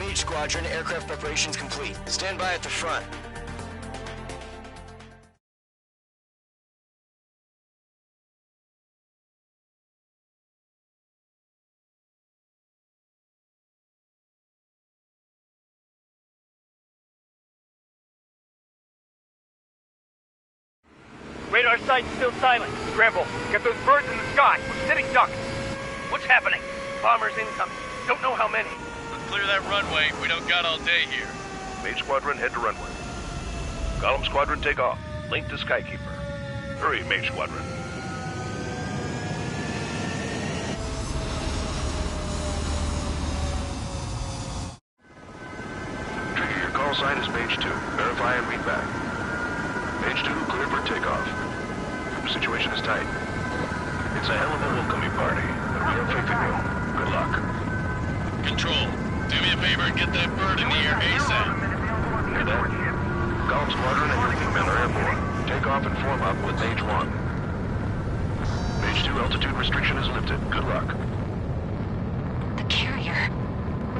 Mage Squadron, aircraft preparations complete. Stand by at the front. Radar site's still silent. Scramble. Get those birds in the sky. We're sitting ducks. What's happening? Bombers incoming. Don't know how many. Clear that runway. We don't got all day here. Mage Squadron, head to runway. Column Squadron, take off. Link to Skykeeper. Hurry, Mage Squadron. Trigger, your call sign is Mage 2. Verify and read back. Mage 2, clear for takeoff. The situation is tight. It's a hell of a welcoming party, but we have faith in you. Good luck. Control, do me a favor and get that bird in the air ASAP. Hear that? Column Squadron and your wingmen are airborne. Take off and form up with Mage 1. Mage 2, altitude restriction is lifted. Good luck. The carrier.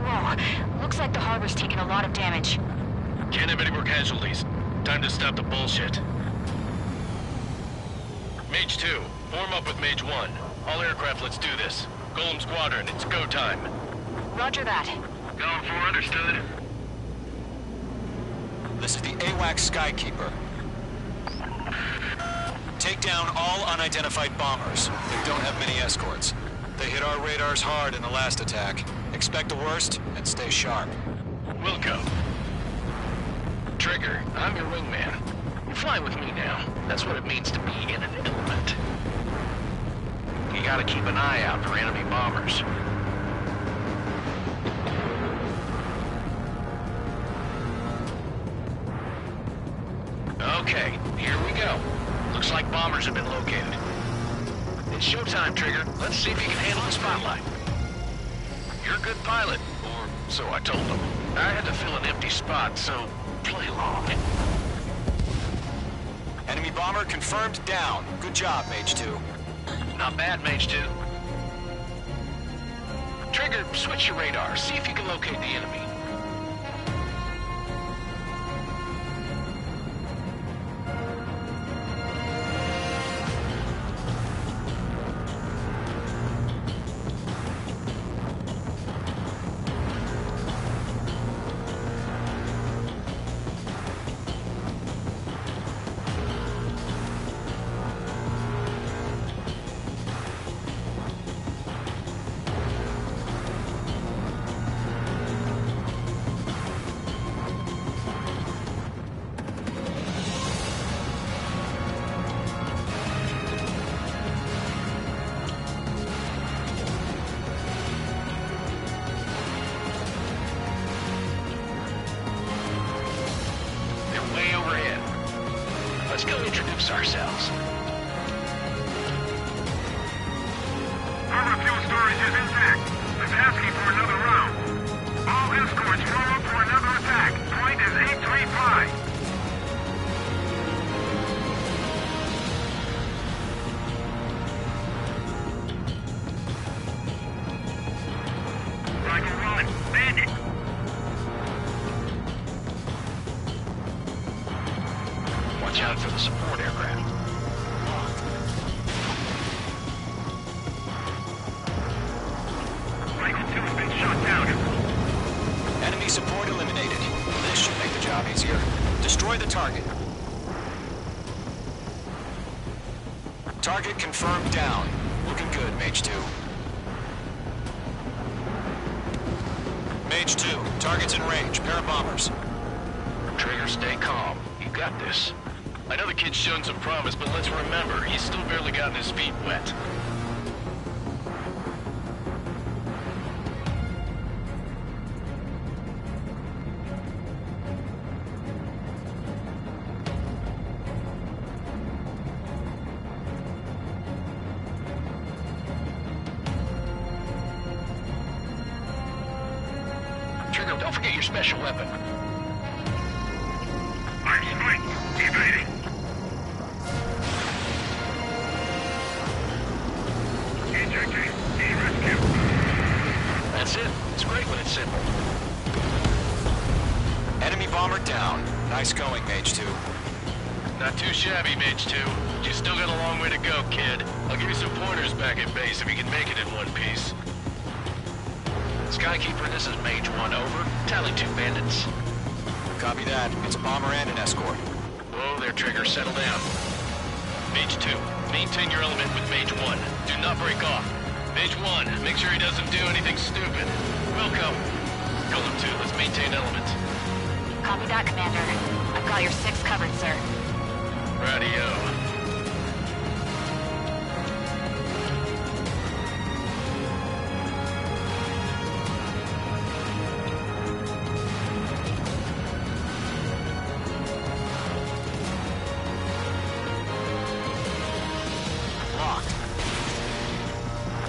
Whoa, looks like the harbor's taking a lot of damage. Can't have any more casualties. Time to stop the bullshit. Mage 2, form up with Mage 1. All aircraft, let's do this. Golem Squadron, it's go time. Roger that. Going for understood. This is the AWACS Skykeeper. Take down all unidentified bombers. They don't have many escorts. They hit our radars hard in the last attack. Expect the worst and stay sharp. Wilco. Trigger, I'm your wingman. You fly with me now. That's what it means to be in an element. You gotta keep an eye out for enemy bombers. Okay, here we go. Looks like bombers have been located. It's showtime, Trigger. Let's see if you can handle the spotlight. You're a good pilot, or so I told them. I had to fill an empty spot, so play along. Enemy bomber confirmed down. Good job, Mage 2. Not bad, Mage 2. Trigger, switch your radar. See if you can locate the enemy. Let's go introduce ourselves. Our fuel storage is intact. I'm asking for another round. All escorts form up for another attack. Point is 835. Rifle run. Bandit. Watch out for the support aircraft. Rifle 2 has been shot down. Enemy support eliminated. This should make the job easier. Destroy the target. Target confirmed down. Looking good, Mage 2. Mage 2, target's in range. Pair of bombers. Trigger, stay calm. You got this. I know the kid's shown some promise, but let's remember, he's still barely gotten his feet wet. Trigger, don't forget your special weapon. I'm strike. Evading. Ejecting. E-rescue. That's it. It's great when it's simple. are down. Nice going, Mage 2. Not too shabby, Mage 2. But you still got a long way to go, kid. I'll give you some pointers back at base if you can make it in one piece. Skykeeper, this is Mage 1, over. Tally 2 bandits. Copy that. It's a bomber and an escort. Whoa there, Trigger. Settle down. Mage 2, maintain your element with Mage 1. Do not break off. Mage 1, make sure he doesn't do anything stupid. Wilco. Golem 2, let's maintain element. Copy that, Commander. I've got your 6 covered, sir. Radio. Locked.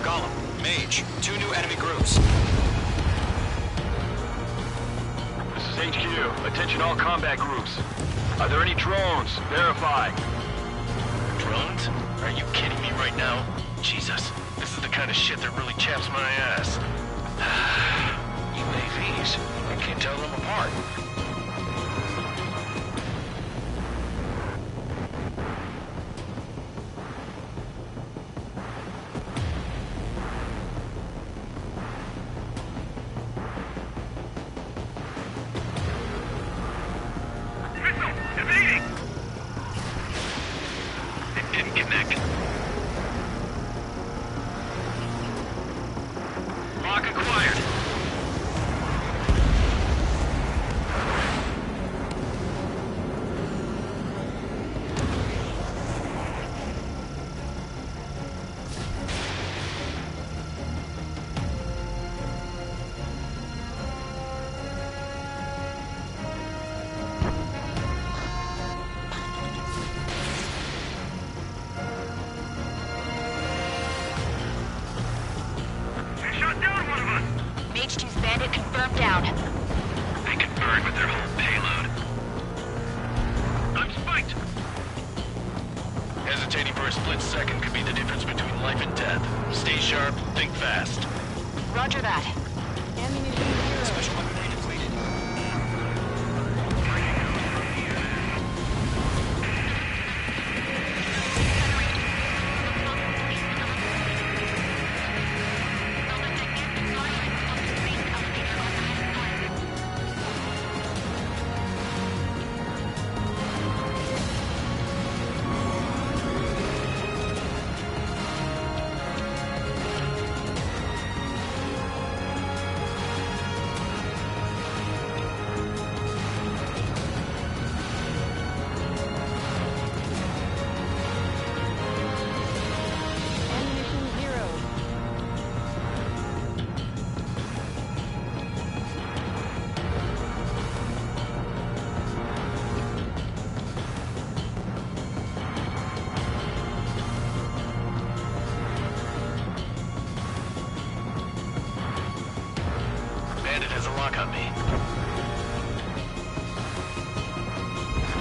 Golem, Mage, 2 new enemy groups. This is HQ. Attention all combat groups. Are there any drones? Verify. Drones? Are you kidding me right now? Jesus, this is the kind of shit that really chaps my ass. UAVs. I can't tell them apart. Didn't connect. Lock acquired. They shot down one of us! Mage 2's bandit confirmed down. They can burn with their whole payload. I'm spiked! Hesitating for a split second could be the difference between life and death. Stay sharp, think fast. Roger that. Special weaponry depleted. Bandit has a lock on me.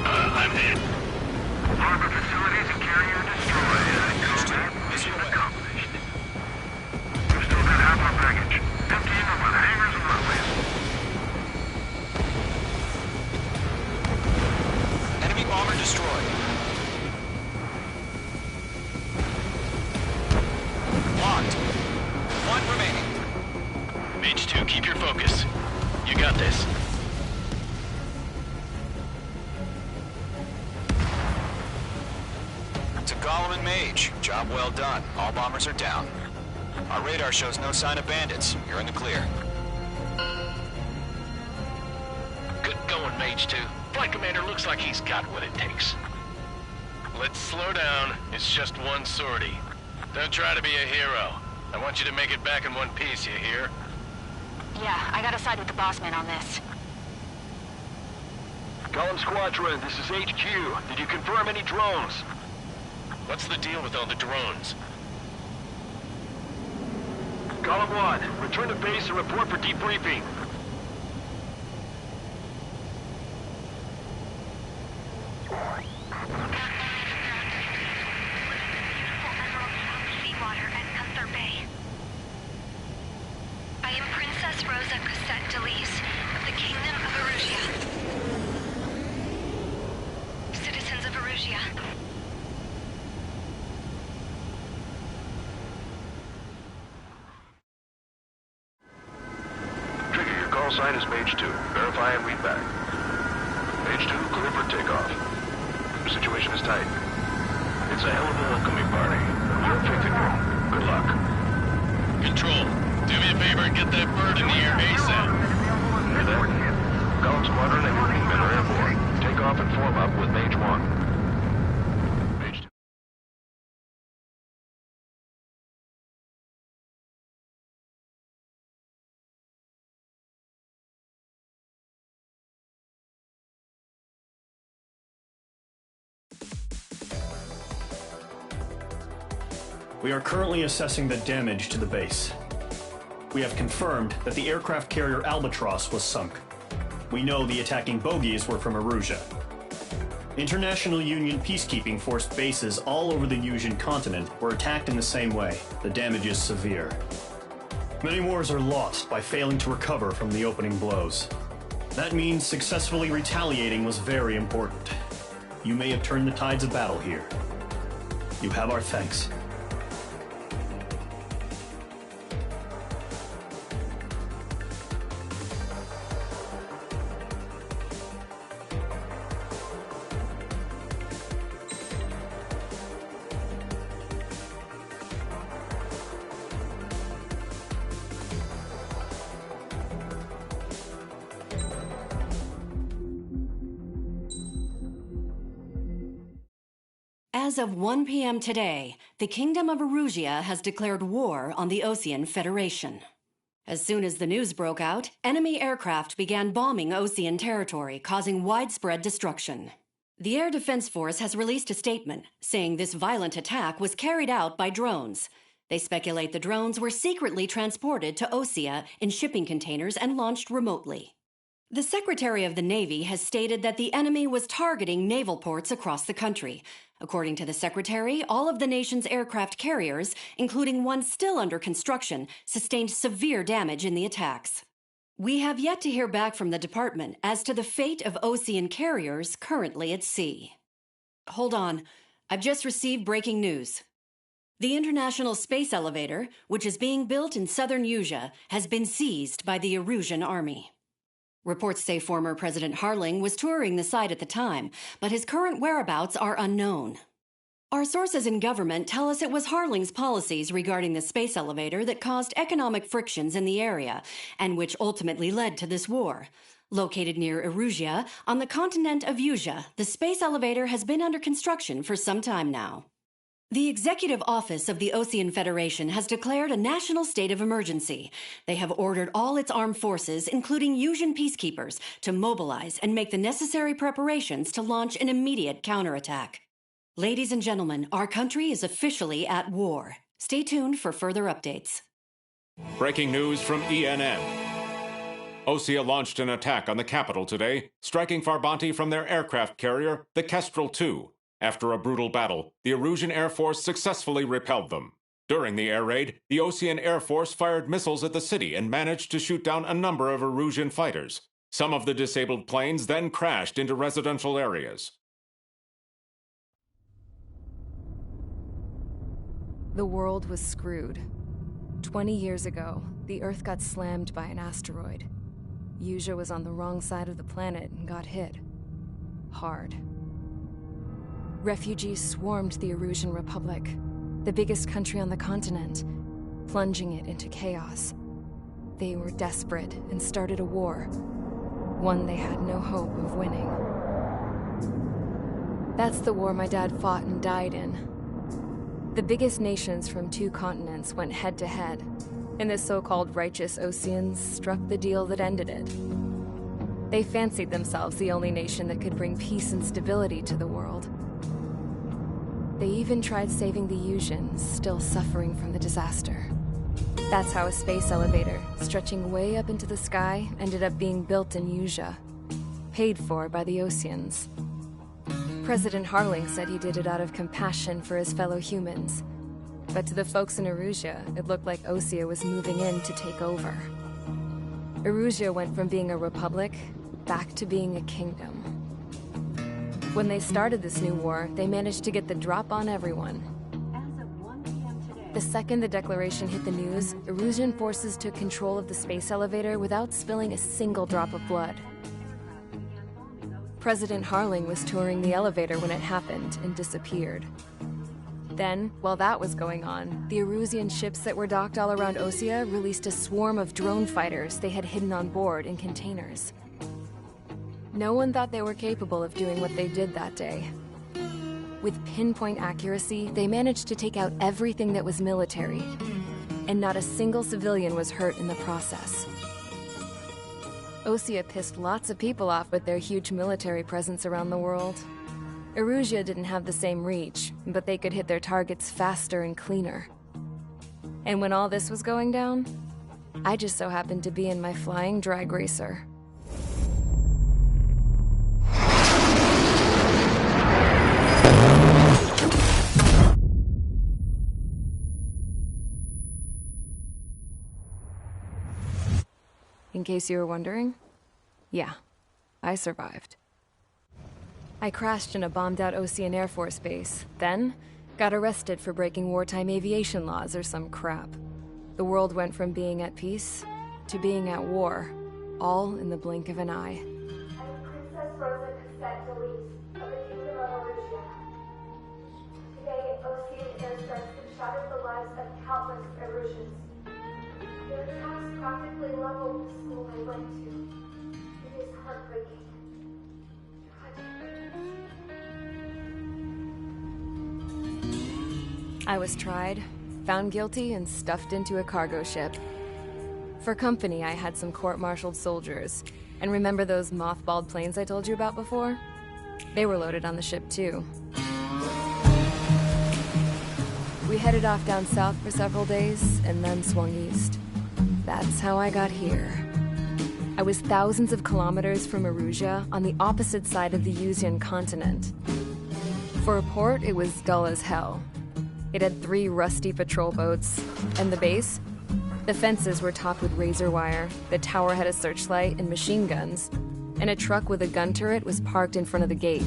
I'm hit. Harbor facilities and carrier destroyed. Combat mission accomplished. We've still got half our baggage. Emptying them on hangars and runways. Enemy bomber destroyed. Locked. 1 remaining. Mage 2, keep your focus. You got this. To Golem and Mage, job well done. All bombers are down. Our radar shows no sign of bandits. You're in the clear. Good going, Mage 2. Flight Commander looks like he's got what it takes. Let's slow down. It's just one sortie. Don't try to be a hero. I want you to make it back in one piece, you hear? Yeah, I gotta side with the boss man on this. Golem Squadron, this is HQ. Did you confirm any drones? What's the deal with all the drones? Golem 1, return to base and report for debriefing. I am Princess Rosa Cosette Delise of the Kingdom of Erusia. Call sign is Page 2. Verify and read back. Page 2, clear for takeoff. The situation is tight. It's a hell of a welcoming party. We have faith in you. Good luck. Control, do me a favor and get that bird in the air ASAP. Hear that? Column Squadron and your wingmen are airborne. Take off and form up with Page 1. Page 2. We are currently assessing the damage to the base. We have confirmed that the aircraft carrier Albatross was sunk. We know the attacking bogies were from Erusia. International Union peacekeeping force bases all over the Yusian continent were attacked in the same way. The damage is severe. Many wars are lost by failing to recover from the opening blows. That means successfully retaliating was very important. You may have turned the tides of battle here. You have our thanks. As of 1 p.m. today, the Kingdom of Erusia has declared war on the Osean Federation. As soon as the news broke out, enemy aircraft began bombing Osean territory, causing widespread destruction. The Air Defense Force has released a statement saying this violent attack was carried out by drones. They speculate the drones were secretly transported to Osea in shipping containers and launched remotely. The Secretary of the Navy has stated that the enemy was targeting naval ports across the country. According to the Secretary, all of the nation's aircraft carriers, including one still under construction, sustained severe damage in the attacks. We have yet to hear back from the department as to the fate of Osean carriers currently at sea. Hold on, I've just received breaking news. The International Space Elevator, which is being built in southern Yusia, has been seized by the Erusian army. Reports say former President Harling was touring the site at the time, but his current whereabouts are unknown. Our sources in government tell us it was Harling's policies regarding the space elevator that caused economic frictions in the area, and which ultimately led to this war. Located near Erusia, on the continent of Yusia, the space elevator has been under construction for some time now. The Executive Office of the Osean Federation has declared a national state of emergency. They have ordered all its armed forces, including Yusian peacekeepers, to mobilize and make the necessary preparations to launch an immediate counterattack. Ladies and gentlemen, our country is officially at war. Stay tuned for further updates. Breaking news from ENN. Osea launched an attack on the capital today, striking Farbanti from their aircraft carrier, the Kestrel II. After a brutal battle, the Erusian Air Force successfully repelled them. During the air raid, the Osean Air Force fired missiles at the city and managed to shoot down a number of Erusian fighters. Some of the disabled planes then crashed into residential areas. The world was screwed. 20 years ago, the Earth got slammed by an asteroid. Yusia was on the wrong side of the planet and got hit. Hard. Refugees swarmed the Erusian Republic, the biggest country on the continent, plunging it into chaos. They were desperate and started a war, one they had no hope of winning. That's the war my dad fought and died in. The biggest nations from 2 continents went head-to-head, and the so-called righteous Oseans struck the deal that ended it. They fancied themselves the only nation that could bring peace and stability to the world. They even tried saving the Yusians, still suffering from the disaster. That's how a space elevator, stretching way up into the sky, ended up being built in Yusia, paid for by the Oseans. President Harling said he did it out of compassion for his fellow humans. But to the folks in Erusia, it looked like Osea was moving in to take over. Erusia went from being a republic back to being a kingdom. When they started this new war, they managed to get the drop on everyone. As of 1 p.m. today, The second the declaration hit the news, Erusian forces took control of the space elevator without spilling a single drop of blood. President Harling was touring the elevator when it happened and disappeared. Then, while that was going on, the Erusian ships that were docked all around Osea released a swarm of drone fighters they had hidden on board in containers. No one thought they were capable of doing what they did that day. With pinpoint accuracy, they managed to take out everything that was military, and not a single civilian was hurt in the process. Osea pissed lots of people off with their huge military presence around the world. Erusia didn't have the same reach, but they could hit their targets faster and cleaner. And when all this was going down, I just so happened to be in my flying drag racer. In case you were wondering, yeah, I survived. I crashed in a bombed-out Osean Air Force base, then got arrested for breaking wartime aviation laws or some crap. The world went from being at peace to being at war, all in the blink of an eye. I am Princess Rosa Xphantomx's of the Kingdom of Erusia. Today, Osean airstrikes have shattered the lives of countless Erusians. Their attacks practically leveled the school I went to. It is heartbreaking. I was tried, found guilty, and stuffed into a cargo ship. For company, I had some court-martialed soldiers. And remember those mothballed planes I told you about before? They were loaded on the ship, too. We headed off down south for several days, and then swung east. That's how I got here. I was thousands of kilometers from Erusia, on the opposite side of the Usian continent. For a port, it was dull as hell. It had 3 rusty patrol boats, and the base? The fences were topped with razor wire, the tower had a searchlight and machine guns, and a truck with a gun turret was parked in front of the gate.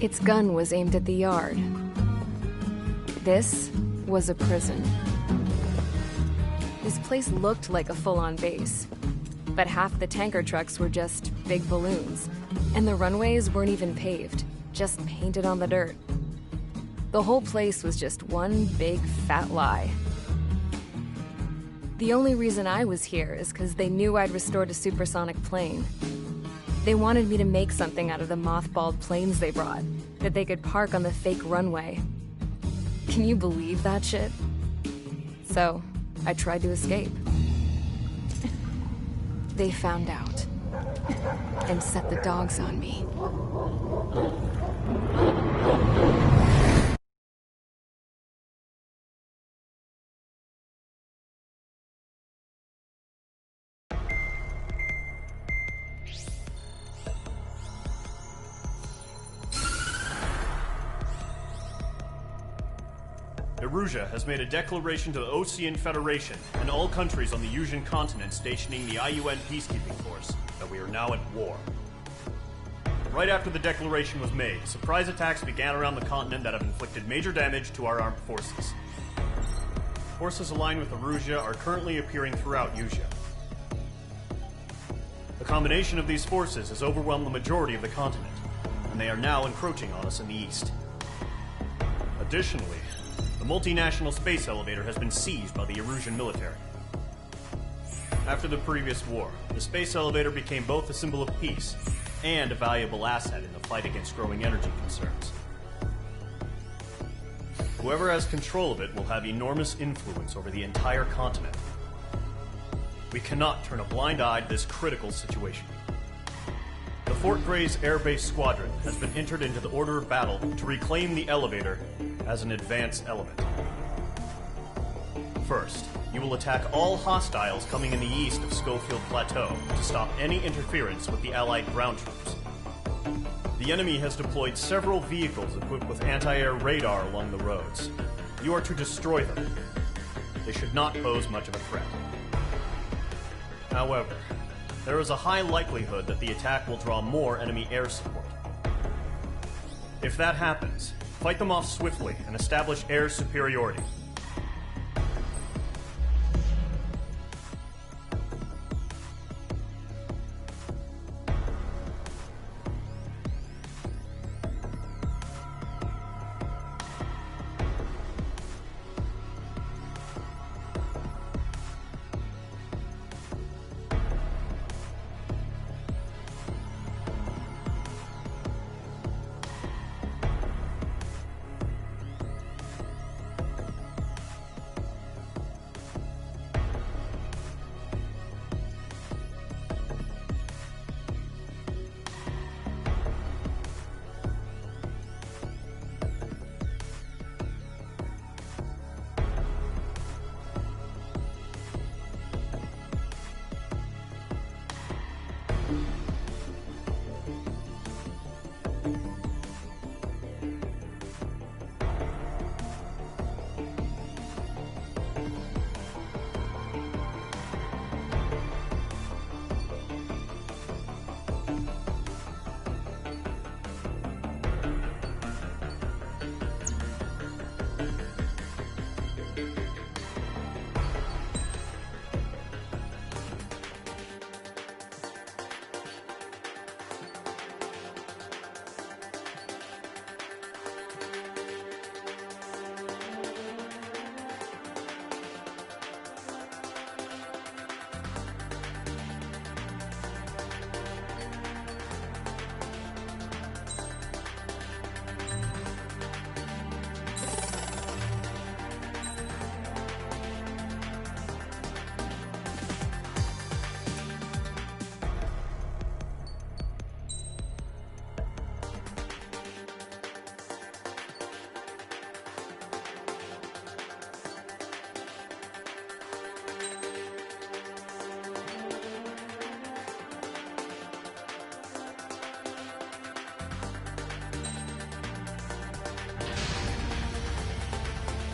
Its gun was aimed at the yard. This was a prison. This place looked like a full-on base, but half the tanker trucks were just big balloons, and the runways weren't even paved, just painted on the dirt. The whole place was just one big fat lie. The only reason I was here is because they knew I'd restored a supersonic plane. They wanted me to make something out of the mothballed planes they brought, that they could park on the fake runway. Can you believe that shit? So, I tried to escape. They found out, and set the dogs on me. Erusia has made a declaration to the Osean Federation and all countries on the Usian continent stationing the IUN peacekeeping force that we are now at war. Right after the declaration was made, surprise attacks began around the continent that have inflicted major damage to our armed forces. Forces aligned with Erusia are currently appearing throughout Usia. The combination of these forces has overwhelmed the majority of the continent, and they are now encroaching on us in the east. Additionally, the multinational space elevator has been seized by the Erusian military. After the previous war, the space elevator became both a symbol of peace and a valuable asset in the fight against growing energy concerns. Whoever has control of it will have enormous influence over the entire continent. We cannot turn a blind eye to this critical situation. The Fort Gray's Air Base Squadron has been entered into the order of battle to reclaim the elevator as an advance element. First, you will attack all hostiles coming in the east of Schofield Plateau to stop any interference with the Allied ground troops. The enemy has deployed several vehicles equipped with anti-air radar along the roads. You are to destroy them. They should not pose much of a threat. However, there is a high likelihood that the attack will draw more enemy air support. If that happens, Fight them off swiftly and establish air superiority.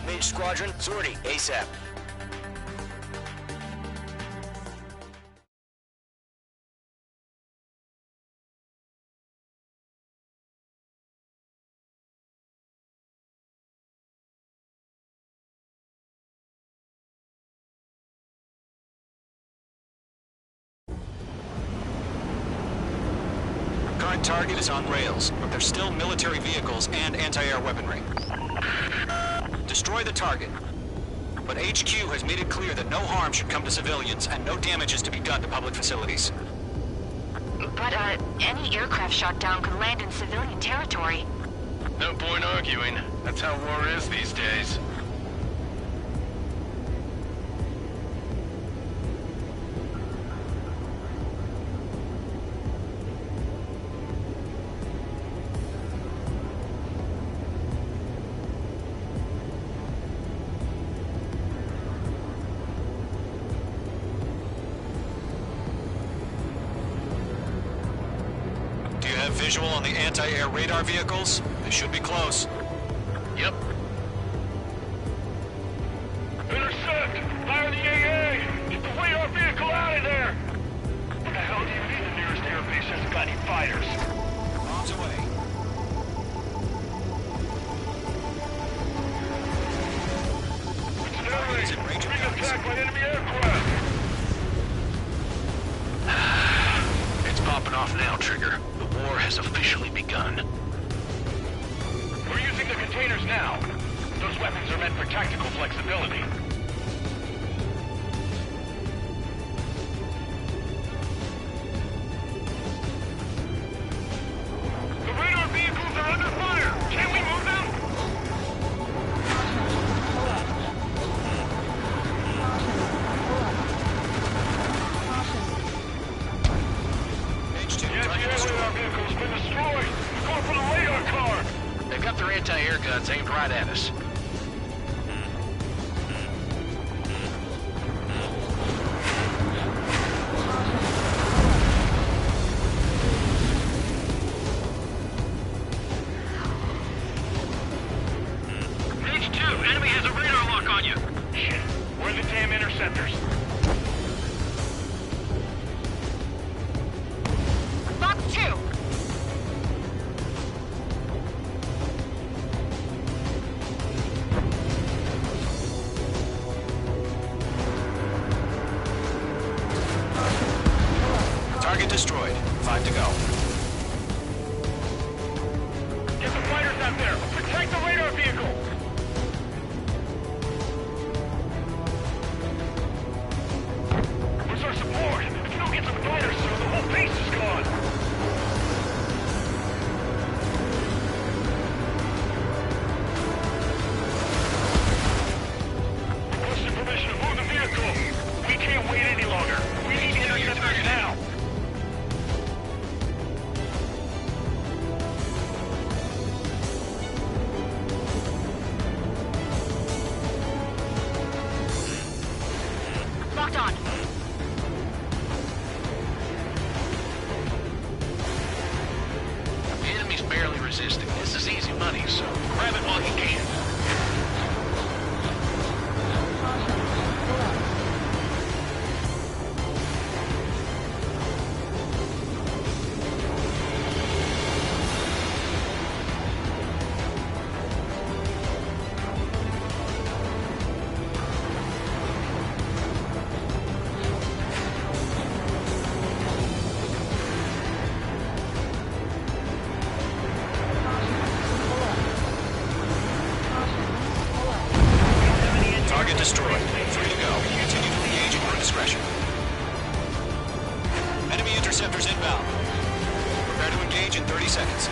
Mage Squadron, sortie, ASAP. Current target is on rails, but there's still military vehicles and anti-air weaponry. Destroy the target. But HQ has made it clear that no harm should come to civilians and no damage is to be done to public facilities. But, any aircraft shot down could land in civilian territory. No point arguing. That's how war is these days. Visual on the anti-air radar vehicles? They should be close. Yep. Intercept! Fire the AA! Get the radar vehicle out of there! What the hell do you mean the nearest airbase hasn't got any fighters? Bombs away. Incidentally, being attacked by enemy aircraft! It's popping off now, Trigger. The war has officially begun. We're using the containers now. Those weapons are meant for tactical flexibility. The radar vehicles are under fire! Can we move them? Radar vehicle's been destroyed! Go for the radar car! They've got their anti-air guns aimed right at us. H2, enemy has a radar lock on you! Shit, where are the damn interceptors? Box 2! Locked on. The enemy's barely resisting. This is easy money, so grab it while you can. Target destroyed. 3 to go. Continue to engage at your discretion. Enemy interceptors inbound. Prepare to engage in 30 seconds.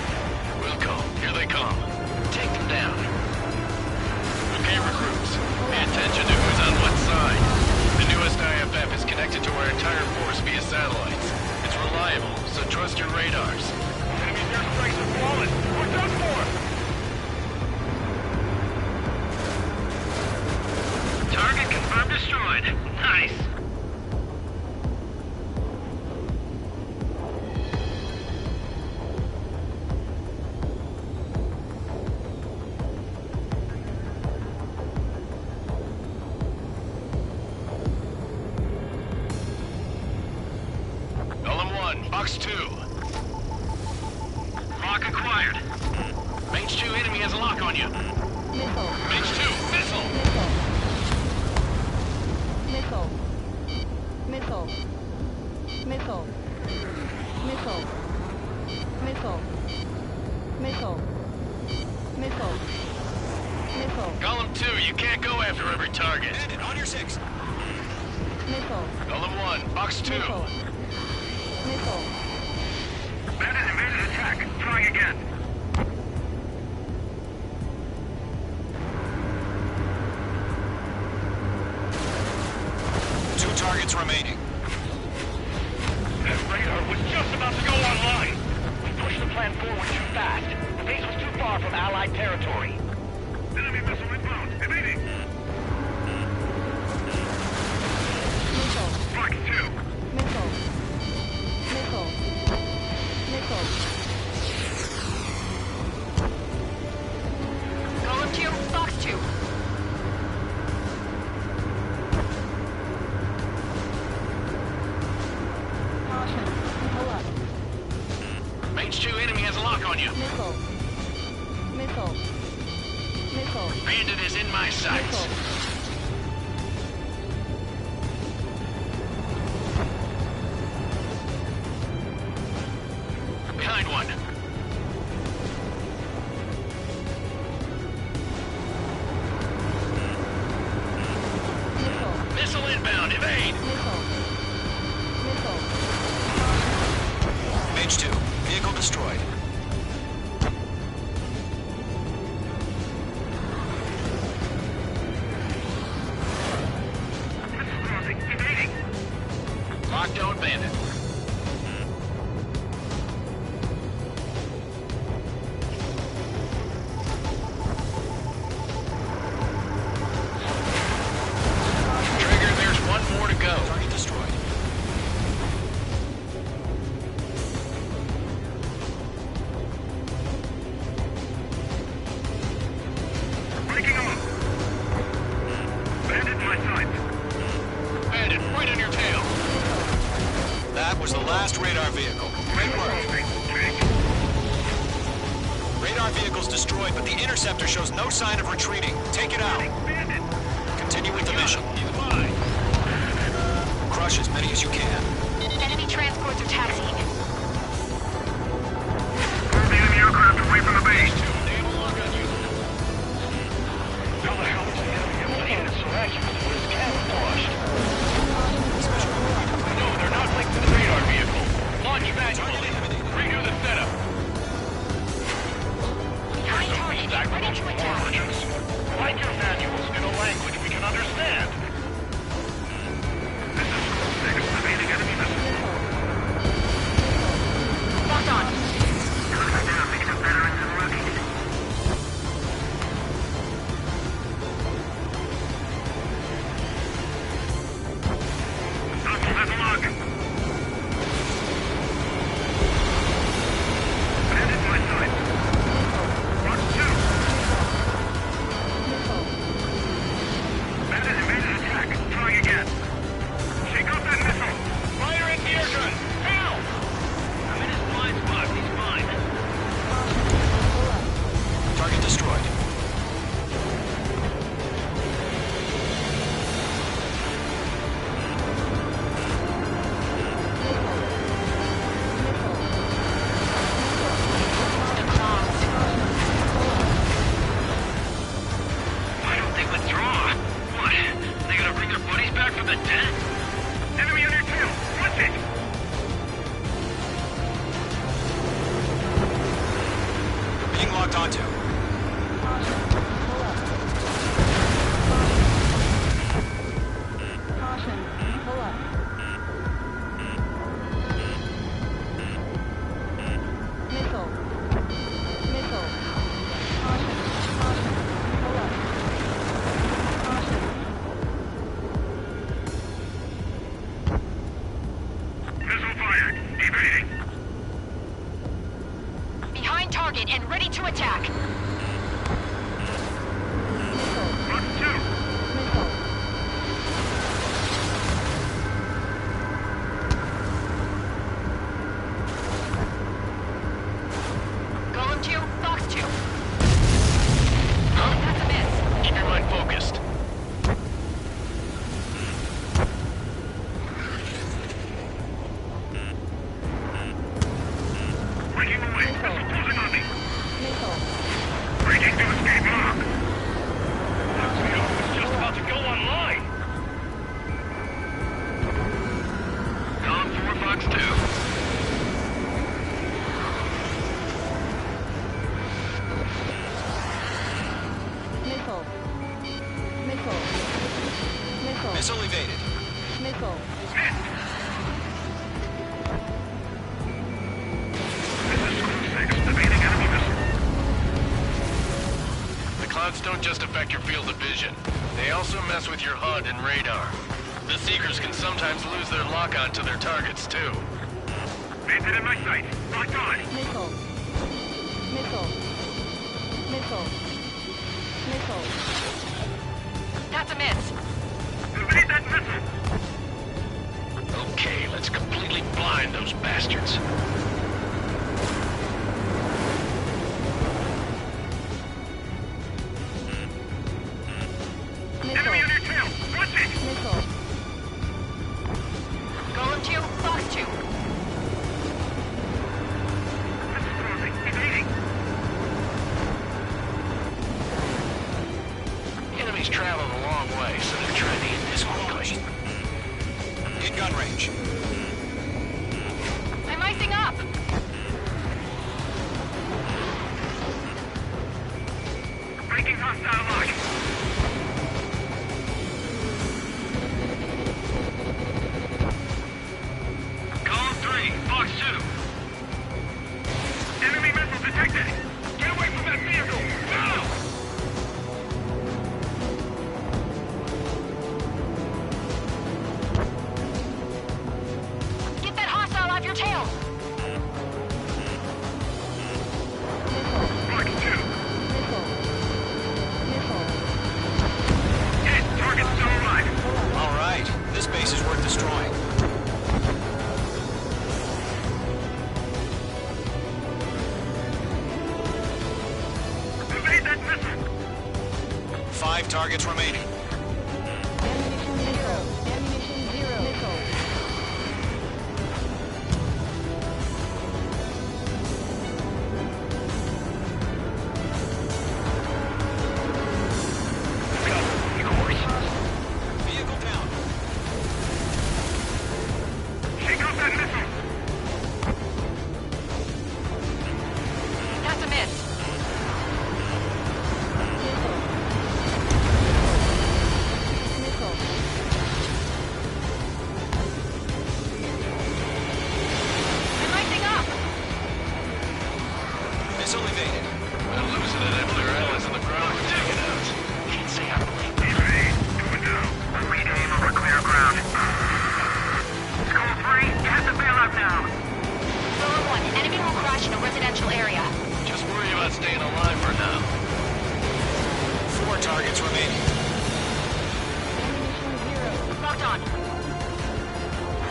We'll come. Here they come. Take them down. Okay, recruits. Pay attention to who's on what side. The newest IFF is connected to our entire force via satellites. It's reliable, so trust your radars. Enemy airstrikes have fallen. We're done for. Target confirmed destroyed. Nice. Golem 1, Box 2. Lock acquired. Mage 2 enemy has a lock on you. Missile. Mage 2, missile! Missile. Missile. Missile. Missile. Missile. Missile. Missile. Missile. Golem 2, you can't go after every target. Bandit, on your 6. Missile. Golem 1, Box 2. Missile. Missile. Bandit invaded attack. Try again. Two targets remaining. That radar was just about to go online. We pushed the plan forward too fast. The base was too far from Allied territory. Enemy missile inbound. Evading. Missile. Box 2. Missile. Missile. Missile. Golem 2, Box 2. Caution. Pull up. Mage 2 enemy has a lock on you. Missile. Missile. Missile. Bandit is in my sights. Missile. Behind one. Missile. Missile inbound, evade! Missile. Missile. Mage 2, vehicle destroyed. Missile crossing. Evading. Lockdown bandit. Trigger, there's one more to go. Target destroyed. Breaking off. Bandit in my sights. Bandit, right on your tail. That was the last radar vehicle. Great work. Radar vehicle's destroyed, but the interceptor shows no sign of retreating. Take it out. Bandit. Continue with the mission. Crush as many as you can. Enemy transports are taxiing. Pull the enemy aircraft away from the base. How the hell is the enemy able to hit it so accurately when it's camouflaged? No, they're not linked to the radar vehicle. Launch manually. Redo the setup. High target, ready to attack. Write your manuals in a language we can understand. This is Squad 6. Evading enemy missile. Locked on. Down, making them veterans and rookies. Missile evaded. Missile. The clouds don't just affect your field of vision. They also mess with your HUD and radar. The Seekers can sometimes lose their lock-on to their targets, too. Bandit in my sight. Locked on. Missile. Missile. Missile. Missile. That's a miss. Evade that missile. Okay, let's completely blind those bastards. Enemy on your tail. Watch it. Missile. Golem 2, Fox 2. Missile crossing. Evading. Enemies travel a long way, so they're trying to get this quickly. In gun range. I'm icing up. Breaking hostile lock. Column 3, Fox 2. Enemy missile detected. Get away from that vehicle. Now! Get that hostile off your tail. Fox 2. Missile. Missile. Hit. Target still alive. All right. This base is worth destroying. Evade that missile. 5 targets remaining. Ammunition 0. Ammunition 0. Missile. 4 targets remaining. Ammunition 0. Locked on.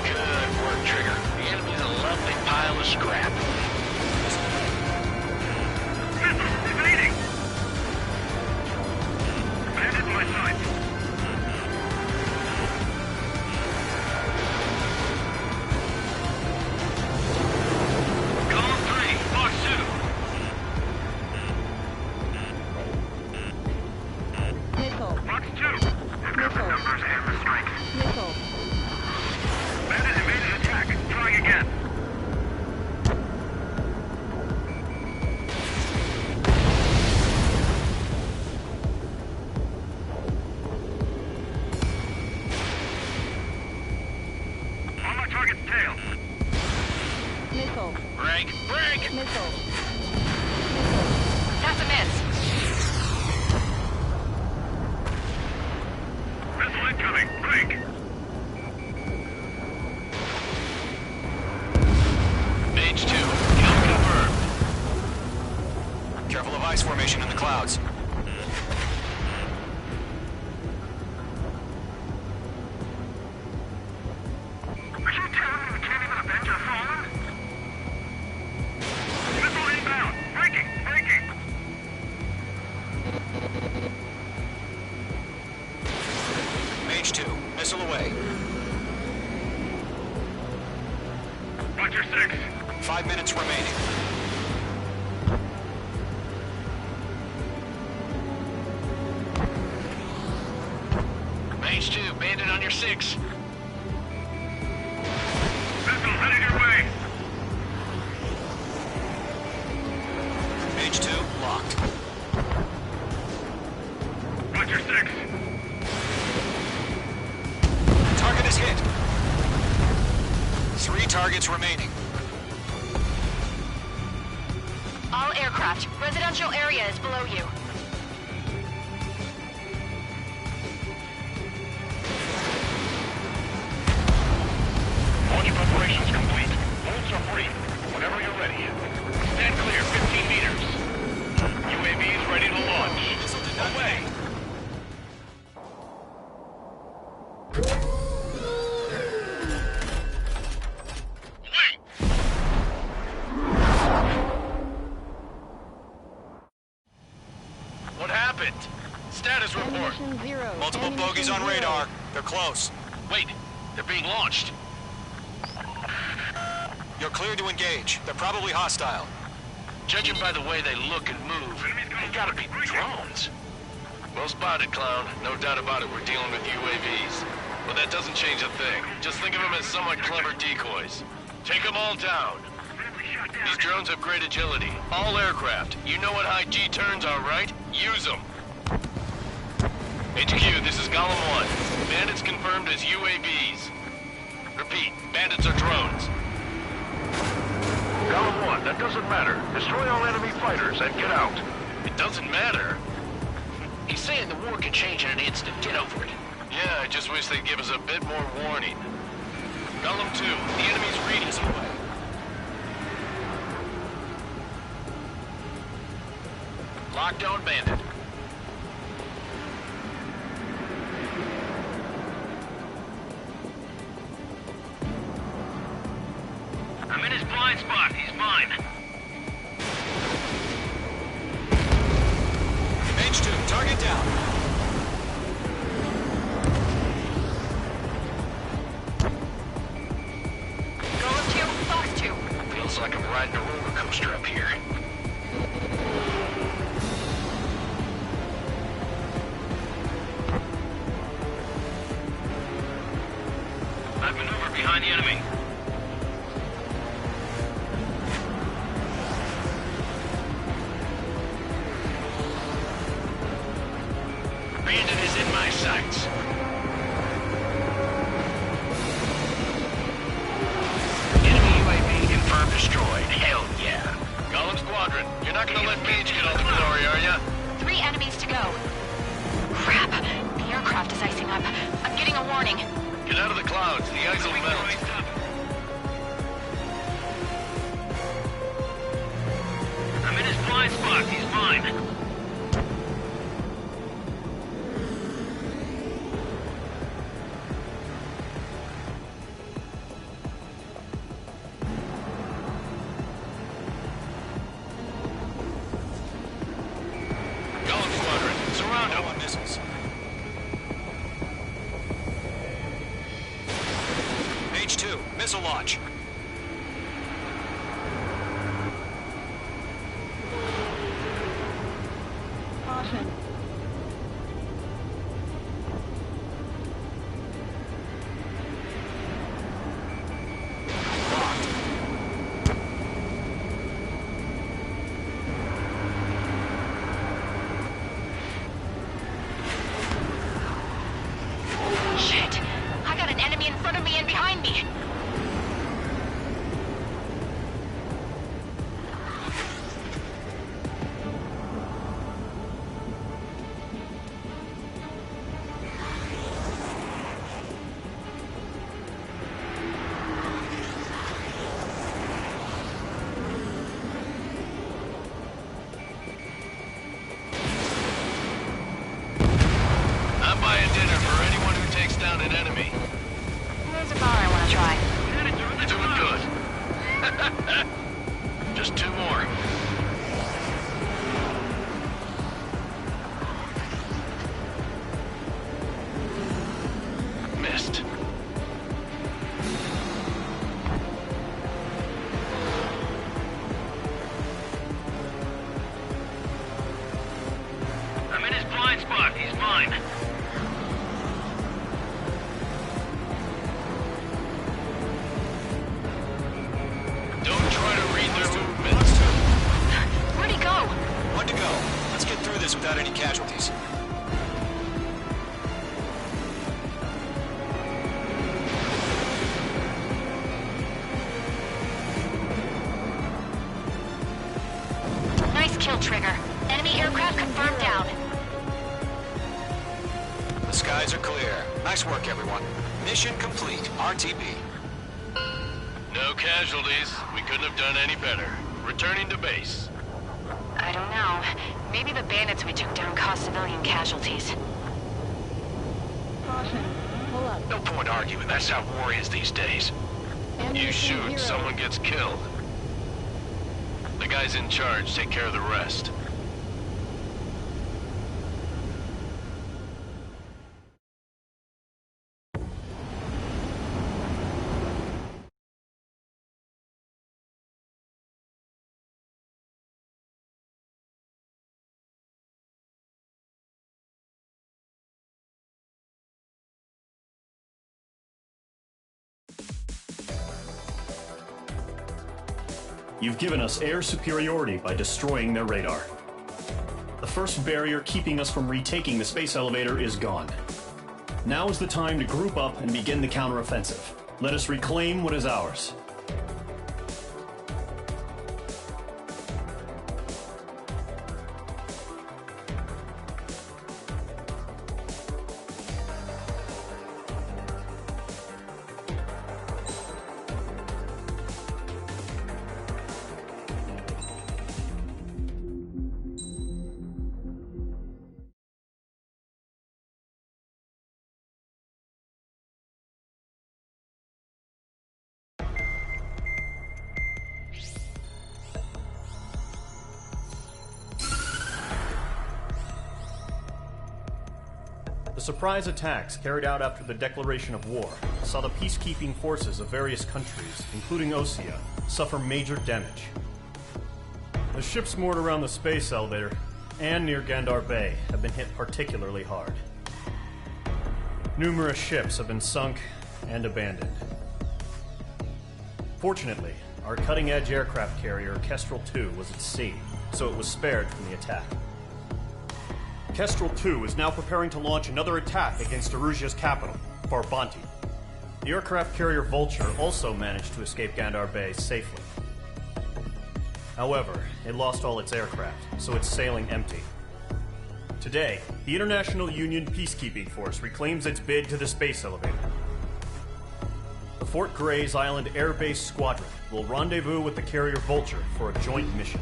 Good work, Trigger. The enemy's a lovely pile of scrap. Missile evading. Bandit in my sight. Column 3, Fox 2. Missile. Fox 2. I've got the Missile. numbers and the strike. Missile. Bandit evaded attack. Trying again. On my target's tail. Missile. Break! Break! Missile. That's a miss. Missile incoming. Break. Mage 2, kill confirmed. Careful of ice formation in the clouds. Are you telling me we can't even avenge our fallen? Missile inbound. Breaking. Breaking. Mage 2, missile away. Watch your 6. 5 minutes remaining. Mage 2, bandit on your 6. Missile headed your way. Mage 2, locked. Watch your 6. targets remaining. All aircraft, residential area is below you. Launch preparations complete. Bolts are free. Whenever you're ready. Stand clear, 15 meters. UAVs ready to launch. Away! What happened? Status report. Ammunition 0. Multiple Ammunition bogies on 0. radar. They're close. Wait, they're being launched. You're cleared to engage. They're probably hostile. Judging by the way they look and move, they gotta be drones. Well spotted, clown. No doubt about it, we're dealing with UAVs. But that doesn't change a thing. Just think of them as somewhat clever decoys. Take them all down. These drones have great agility. All aircraft. You know what high G turns are, right? Use them. HQ, this is Golem 1. Bandits confirmed as UAVs. Repeat, bandits are drones. Golem 1, that doesn't matter. Destroy all enemy fighters and get out. It doesn't matter. He's saying the war can change in an instant. Get over it. Yeah, I just wish they'd give us a bit more warning. Golem 2, the enemy's reading us away. Lockdown bandit. I'm in his blind spot. He's mine. H2, target down. Golem 2, Fox 2. Feels like I'm riding a roller coaster up here. I've maneuvered behind the enemy. Bandit is in my sights. Enemy UAV confirmed destroyed. Hell yeah. Golem Squadron, you're not gonna let Mage get all the glory, are ya? 3 enemies to go. Crap. The aircraft is icing up. I'm getting a warning. Get out of the clouds, the ice will melt. I'm in his blind spot. He's mine. Golem Squadron, surround him. On missiles. H2, missile launch. Caution. Shit. I got an enemy in front of me and behind me. I'm buying dinner for anyone who takes down an enemy. There's a bar I want to try. You're doing good. Just 2 more. Missed. I'm in his blind spot. He's mine. Don't try to read their movements. Where'd he go? 1 to go. Let's get through this without any casualties. The skies are clear. Nice work, everyone. Mission complete. RTB. No casualties. We couldn't have done any better. Returning to base. I don't know. Maybe the bandits we took down caused civilian casualties. Caution. Pull up. No point arguing. That's how war is these days. You shoot, someone gets killed. The guys in charge take care of the rest. You've given us air superiority by destroying their radar. The first barrier keeping us from retaking the space elevator is gone. Now is the time to group up and begin the counteroffensive. Let us reclaim what is ours. The surprise attacks carried out after the declaration of war saw the peacekeeping forces of various countries, including Osea, suffer major damage. The ships moored around the space elevator and near Gandar Bay have been hit particularly hard. Numerous ships have been sunk and abandoned. Fortunately, our cutting-edge aircraft carrier, Kestrel 2, was at sea, so it was spared from the attack. Kestrel 2 is now preparing to launch another attack against Erusia's capital, Farbanti. The aircraft carrier Vulture also managed to escape Gandar Bay safely. However, it lost all its aircraft, so it's sailing empty. Today, the International Union Peacekeeping Force reclaims its bid to the space elevator. The Fort Gray's Island Air Base Squadron will rendezvous with the carrier Vulture for a joint mission.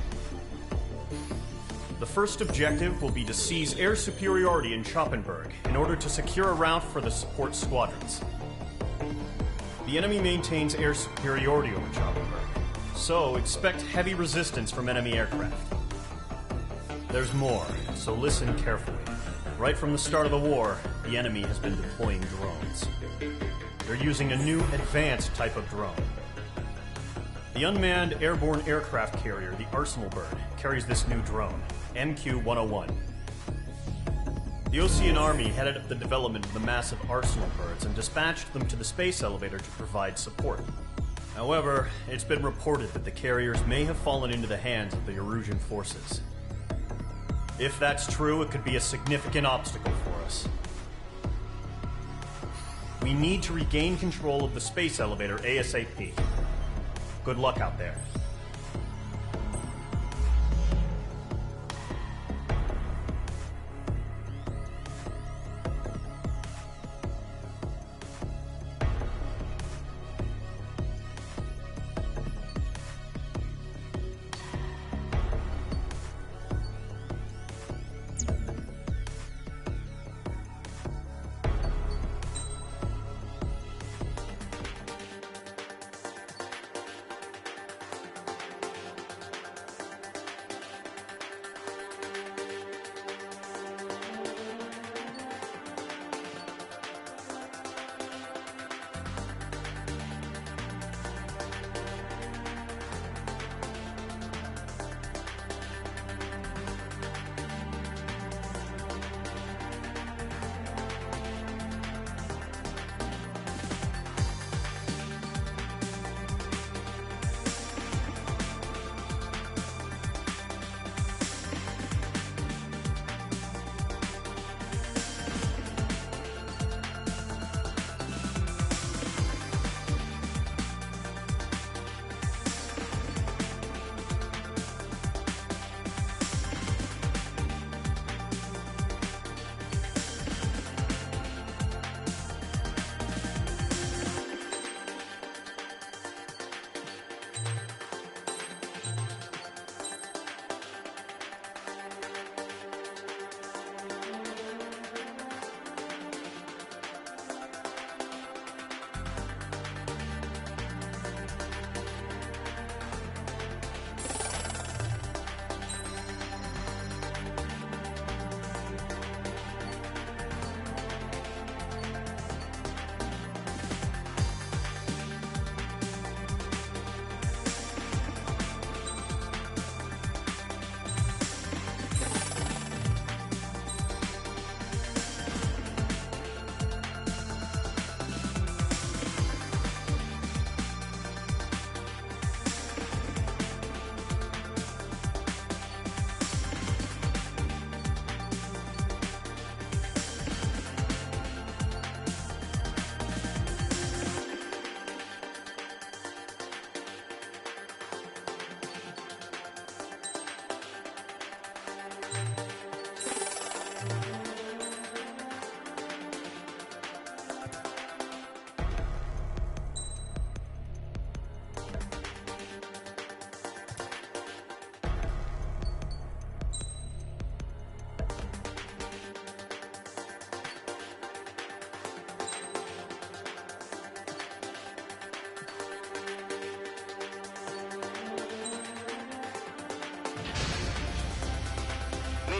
The first objective will be to seize air superiority in Schoppenberg in order to secure a route for the support squadrons. The enemy maintains air superiority over Schoppenberg, so expect heavy resistance from enemy aircraft. There's more, so listen carefully. Right from the start of the war, the enemy has been deploying drones. They're using a new advanced type of drone. The unmanned airborne aircraft carrier, the Arsenal Bird, carries this new drone, MQ-101. The Osean Army headed up the development of the massive Arsenal Birds and dispatched them to the space elevator to provide support. However, it's been reported that the carriers may have fallen into the hands of the Erusian forces. If that's true, it could be a significant obstacle for us. We need to regain control of the space elevator ASAP. Good luck out there.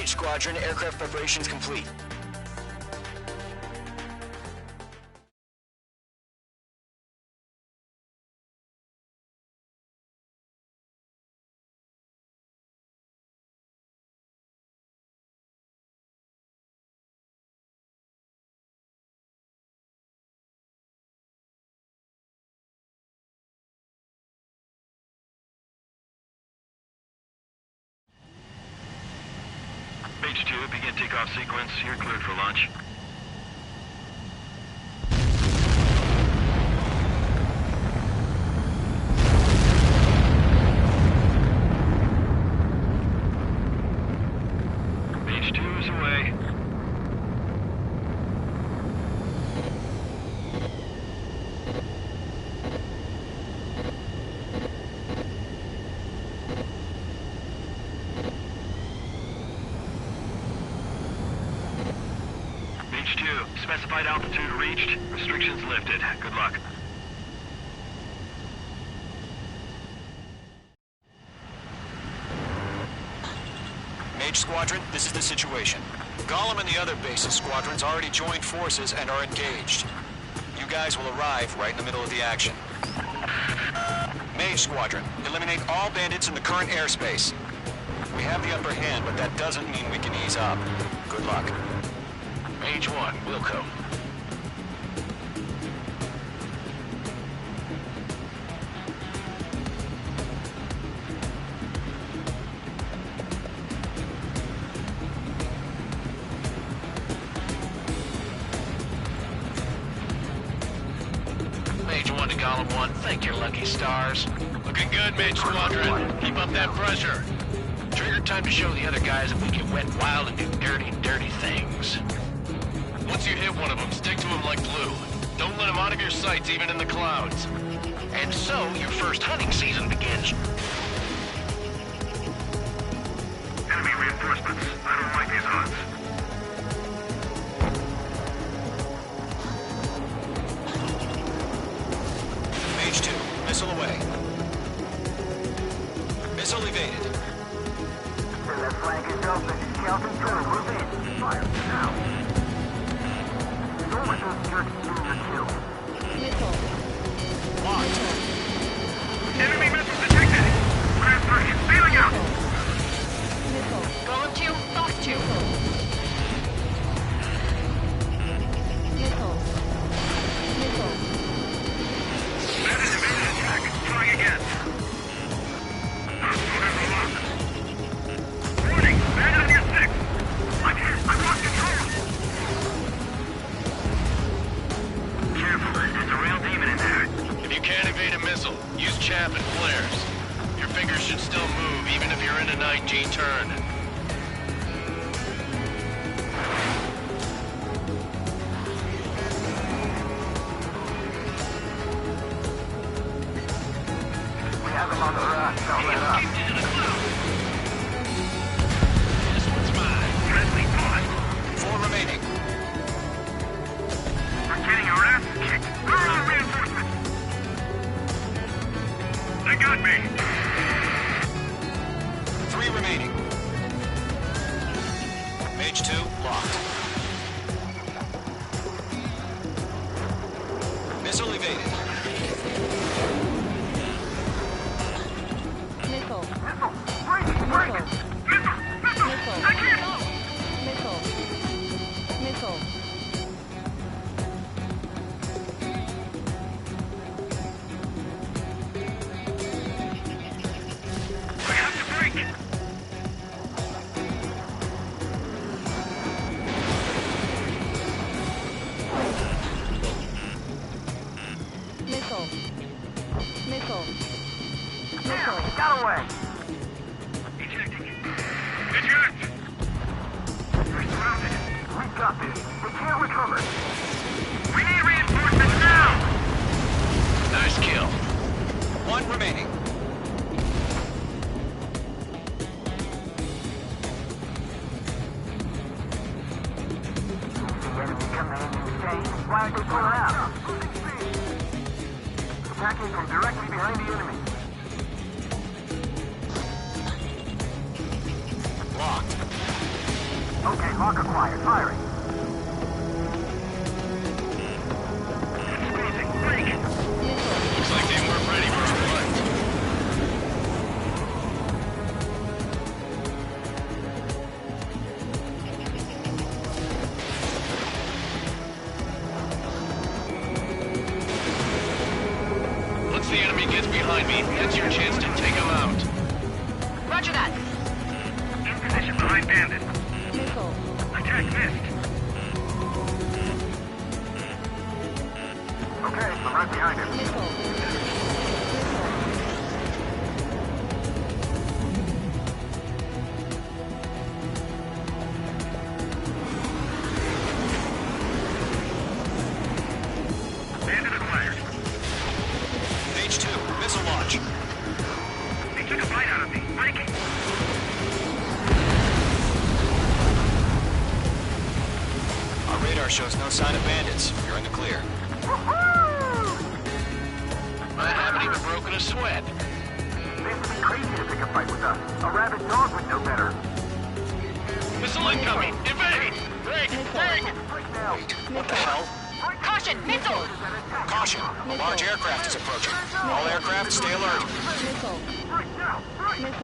Engage squadron, aircraft preparations complete. H2, begin takeoff sequence. You're cleared for launch. H2 is away. H2, specified altitude reached. Restrictions lifted. Good luck. Mage Squadron, this is the situation. Gollum and the other bases squadrons already joined forces and are engaged. You guys will arrive right in the middle of the action. Mage Squadron, eliminate all bandits in the current airspace. We have the upper hand, but that doesn't mean we can ease up. Good luck. Mage 1, Wilco. Mage 1 to Gollum 1, thank your lucky stars. Looking good, Mage Squadron. Keep up that pressure. Trigger, time to show the other guys that we can wet wild and do dirty, dirty things. Once you hit one of them, stick to him like glue. Don't let him out of your sights, even in the clouds. And so, your first hunting season begins. Enemy reinforcements. I don't like these odds. Mage 2, missile away. Missile evaded. The flank is open. Shelton 2, move in. Fire now. Don't let those jerks do your kill. Missile. Locked. Enemy missile detected. Transfer is feeling out. Missile. Golem 2, Fox 2. Missile. Missile. Bandit evaded attack. Try again. Warning! Bandit on your 6! I'm hit! I lost control! Careful, there's a real demon in there. If you can't evade a missile, use chaff and flares. Your fingers should still move, even if you're in a 9G turn. We have him on the run. Don't let up. Into the clouds. This one's mine. Friendly pawn. 4 remaining. We're getting our ass kicked. Where are our reinforcements? They got me. 3 remaining. Mage 2, locked. Missile evaded. Missile. Missile. Break. Missile. Missile. Missile. I can't. Missile. Missile. We have to break. Missile. Missile. Now, Missile. got away. Ejecting. Eject. We're surrounded. We got this. We can't recover. We need reinforcements now. Nice kill. 1 remaining. The enemy coming in insane. Why aren't they pulling out? Attacking from directly behind the enemy. Locked. Okay, lock acquired. Firing. Looks like they weren't ready for a fight. Once the enemy gets behind me, that's your chance to take him out. Roger that. In position behind bandit. Missile. Attack missed. Okay, I'm right behind him. Bandit acquired. Page 2, missile launch. They took a bite out of me. Breaking. Our radar shows no sign of bandits. You're in the clear. I haven't even broken a sweat. This would be crazy to pick a fight with us. A rabid dog would know better. Missile incoming! Evade! Break! Break! Break now. What the hell? Caution, missile! Caution! A large aircraft is approaching. All aircraft, stay alert. Missile. Break now. Break.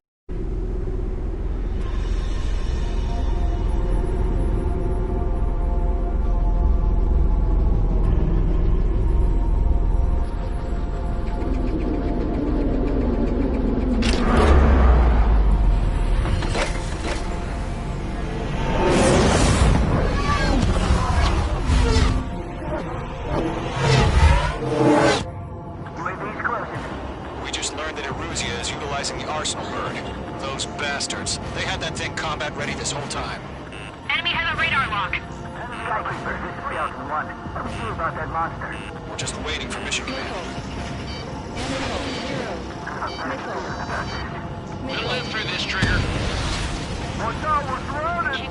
UAV's closing. We just learned that Eruzia is utilizing the Arsenal bird. Those bastards. They had that thing combat ready this whole time. Enemy has a radar lock. Skycreeper, this is Skeleton 1. What do we do about that monster? We're just waiting for mission command. We'll live through this, Trigger. Watch out, we're surrounded!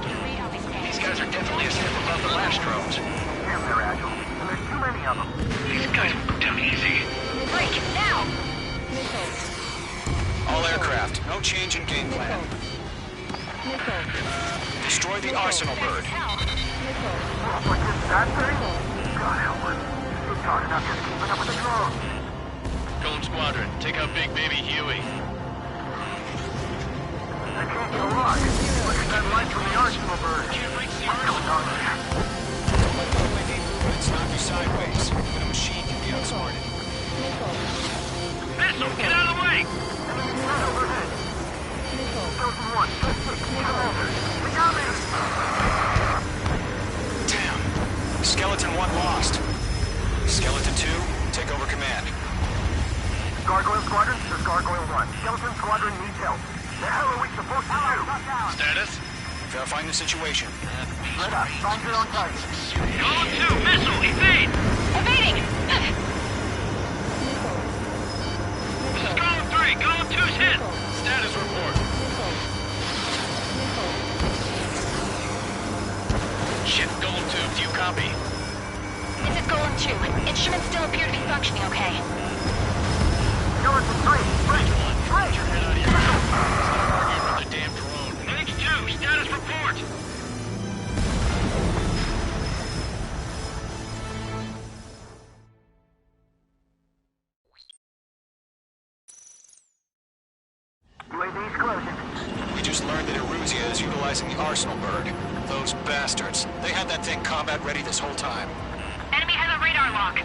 These guys are definitely a step above the last drones. Damn, they're agile. And there's too many of them. These guys will go down easy. Break, now! All aircraft, no change in game plan. Destroy the Arsenal bird. What's this, that thing? God help us. It's hard enough just keeping up with the drones. Golem Squadron, take out Big Baby Huey. I can't get a lock. Look at that light from the Arsenal bird. Can't reach the What's going Arsenal. on here? It's not you sideways. Even a machine can be outsmarted. Missile, get out of the way! Enemy right overhead. Skeleton 1, just 6, come over. We got me! Damn. Skeleton 1 lost. Skeleton 2, take over command. Gargoyle Squadron, this is Gargoyle 1. Skeleton Squadron needs help. The hell are we supposed to do? Status? Verifying the situation. Let us find your own target. Golem 2, missile, evade! Evading! This is Golem 3, Golem 2's hit! Status report. Shit, Golem 2, do you copy? This is Golem 2. Instruments still appear to be functioning okay. Skeleton 3, break! Break! Get your head out of your mouth. Stop arguing with the damn drone. H2, status report! UAV's closing. We just learned that Eruzia is utilizing the Arsenal bird. Those bastards. They had that thing combat ready this whole time. Enemy has a radar lock.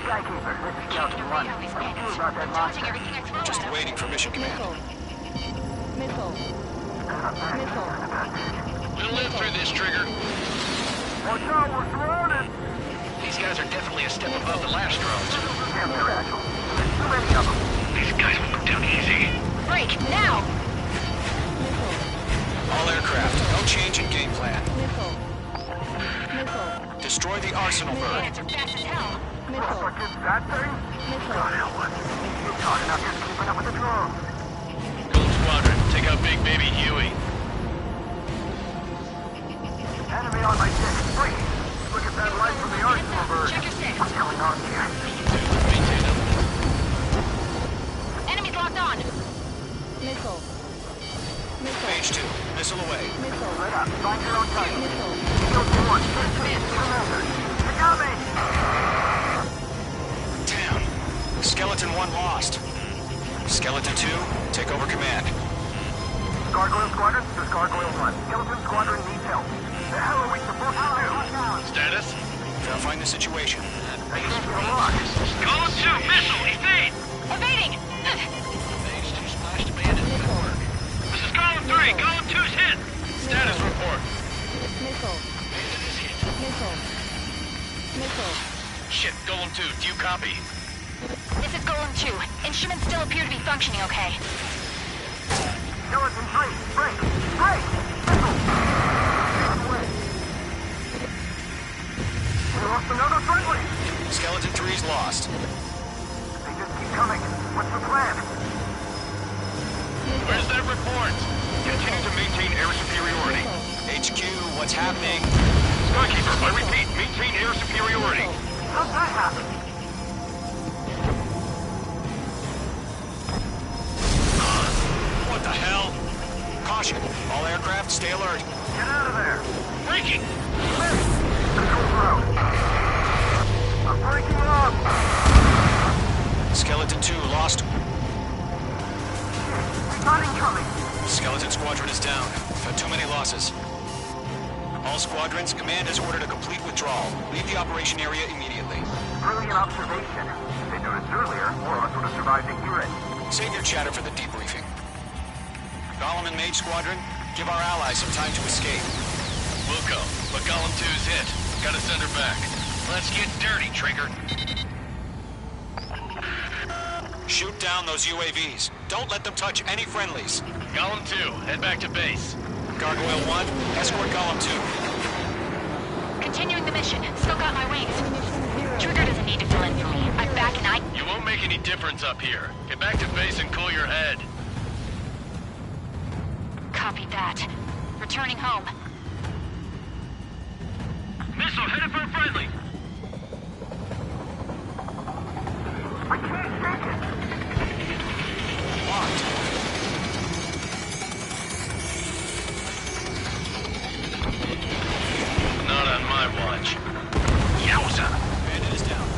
Skykeeper, this is Skeleton 1. What do we do about that monster? Everything I throw We're just at him. waiting for mission command. We'll live through this, Trigger. Watch out, we're surrounded! These guys are definitely a step above the last drones. Damn, they're agile. There's too many of them. These guys will go down easy. Break, now! All aircraft, no change in game plan. Destroy the Arsenal bird. Bandits are fast as hell. What's this, that thing? God help us. It's hard enough just keeping up with the drones. Golem Squadron, take out Big Baby Huey. Enemy on my 6, break! Look at that light from the Arsenal bird. Check your 6. What's going on here? Maintain them. Enemies locked on. Missile. Page 2. Missile away. Missile. Lit up. Find your own target. Missile. Shield 1. Commander. You got me! Damn. Skeleton 1 lost. Skeleton 2, take over command. Gargoyle Squadron, this is Gargoyle 1. Skeleton Squadron needs help. The hell are we supposed to do? Status? Verifying the situation. I can't get a lock. Column 2, missile, evade! Evading! Phase 2 splash demand is good work. This is column 3, column 2's hit! Status report. Missile. Missile. Missile. Shit, column 2, do you copy? This is Golem 2. Instruments still appear to be functioning okay. Skeleton 3, break! Break! Missile! Away. We lost another friendly! Skeleton 3's lost. They just keep coming. What's the plan? Where's that report? Continue to maintain air superiority. HQ, what's happening? Skykeeper, I repeat, maintain air superiority. How's that happen? What the hell? Caution, all aircraft stay alert. Get out of there! Breaking! Control throw. I'm breaking up! Skeleton 2 lost. We got incoming! Skeleton Squadron is down. We've had too many losses. All squadrons, command has ordered a complete withdrawal. Leave the operation area immediately. Brilliant observation. If they'd noticed earlier, more of us would have survived to hear it. Save your chatter for the debriefing. Golem and Mage Squadron, give our allies some time to escape. Wilco, but column 2's hit. Gotta send her back. Let's get dirty, Trigger. Shoot down those UAVs. Don't let them touch any friendlies. Column 2, head back to base. Gargoyle 1, escort Golem 2. Continuing the mission. Still got my wings. Trigger doesn't need to fill in for me. I'm back and You won't make any difference up here. Get back to base and cool your head. Copy that. Returning home. Missile headed for a friendly. I can't shake it! Locked. Not on my watch. Yowza! Bandit is down.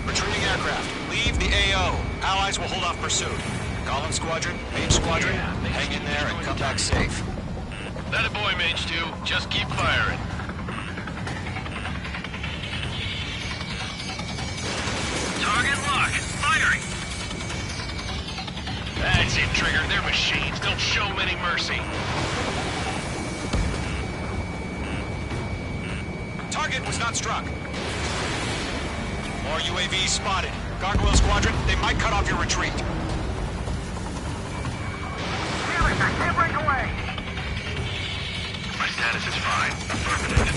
Retreating aircraft. Leave the AO. Allies will hold off pursuit. Golem Squadron, Mage Squadron, hang in there and come back safe. That a boy, Mage 2. Just keep firing. Target lock. Firing. That's it, Trigger. They're machines. Don't show them any mercy. Target was not struck. More UAVs spotted. Gargoyle Squadron, they might cut off your retreat. Damn it! I can't break away! My status is fine. Affirmative.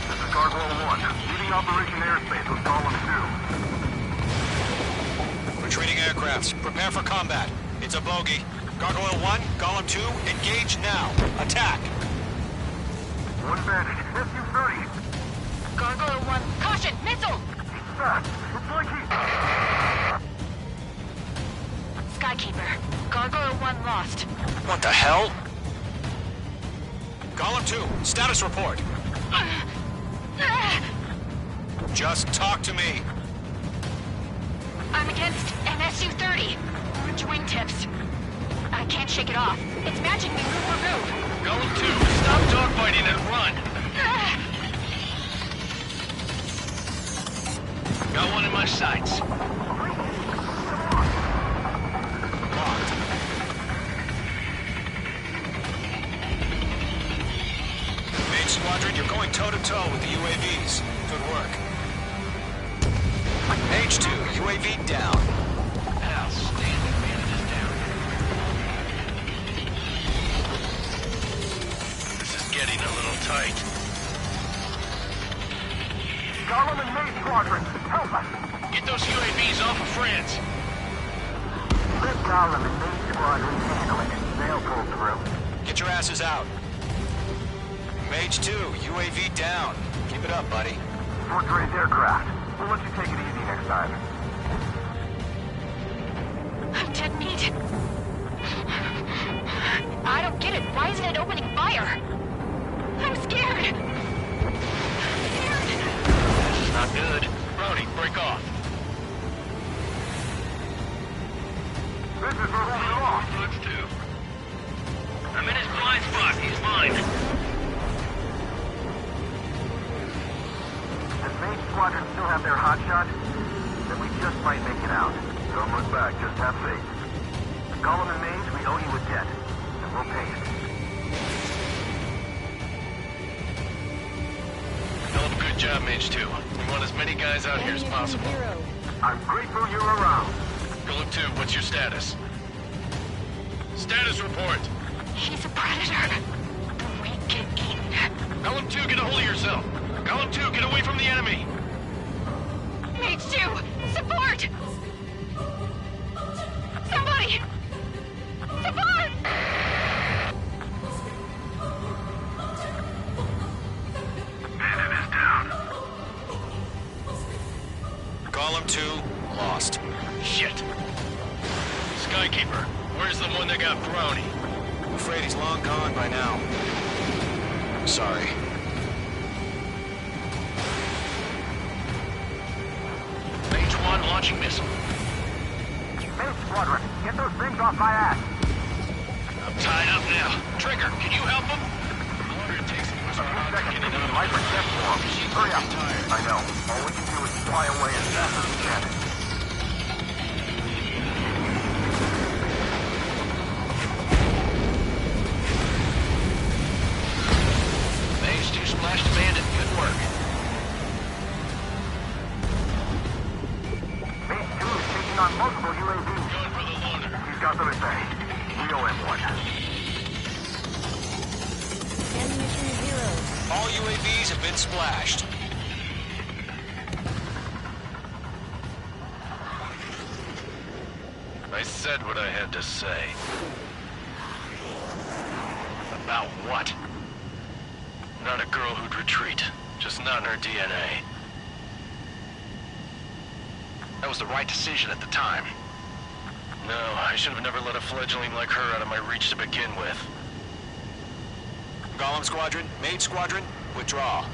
This is Gargoyle 1. Leaving Operation Airspace with Column 2. Retreating aircrafts, prepare for combat. It's a bogey. Gargoyle 1, Golem 2, engage now. Attack. One bandit. SU-30. Gargoyle 1. Caution! Missile! He's fast. It's like he's... Skykeeper. Gargoyle 1 lost. What the hell? Golem 2, status report. Just talk to me. I'm against an SU-30. Orange wingtips. I can't shake it off. It's matching me move for move. Golem 2, stop dogfighting and run. Got one in my sights. Mage Squadron, you're going toe-to-toe with the UAVs. Good work. H2, UAV down. Outstanding. Bandit is down. This is getting a little tight. Golem and Mage Squadron, help us! Get those UAVs off of France. Let Golem and Mage Squadron handle it. They'll pull through. Get your asses out. Mage 2, UAV down. Keep it up, buddy. Fort Gray's aircraft. We'll let you take it easy next time. I'm dead meat. I don't get it. Why isn't it opening fire? I'm scared. This is not good. Brody, break off. This is where we lost. Let's do. I'm in his blind spot. He's mine. Does Main Squadron still have their hotshot? Then we just might make it out. Don't look back, just have faith. Gollum and Maze, we owe you a debt, and we'll pay it. Hell of a good job, Mage 2. We want as many guys out here as possible. I'm grateful you're around. Golem 2, what's your status? Status report. He's a predator. We get eaten. Golem 2, get a hold of yourself. Golem 2, get away from the enemy. Mage 2, support! Somebody! Support! Bandit is down. Golem 2, lost. Shit. Skykeeper, where's the one that got Brownie? I'm afraid he's long gone by now. Sorry. Mage 1 launching missile. Main Squadron, get those things off my ass. I'm tied up now. Trigger, can you help him? How long it takes to get We might protect for them. Hurry up. I know. All we can do is fly away as fast as we can. Mage 2 splashed a bandit. Good work. Main 2 is taking on multiple UAVs. Going for the loner. He's got them at bay. We owe him one. Ammunition 0. All UAVs have been splashed. I said what I had to say. About what? Not a girl who'd retreat. Just not in her DNA. That was the right decision at the time. No, I should have never let a fledgling like her out of my reach to begin with. Golem Squadron, Mage Squadron, withdraw.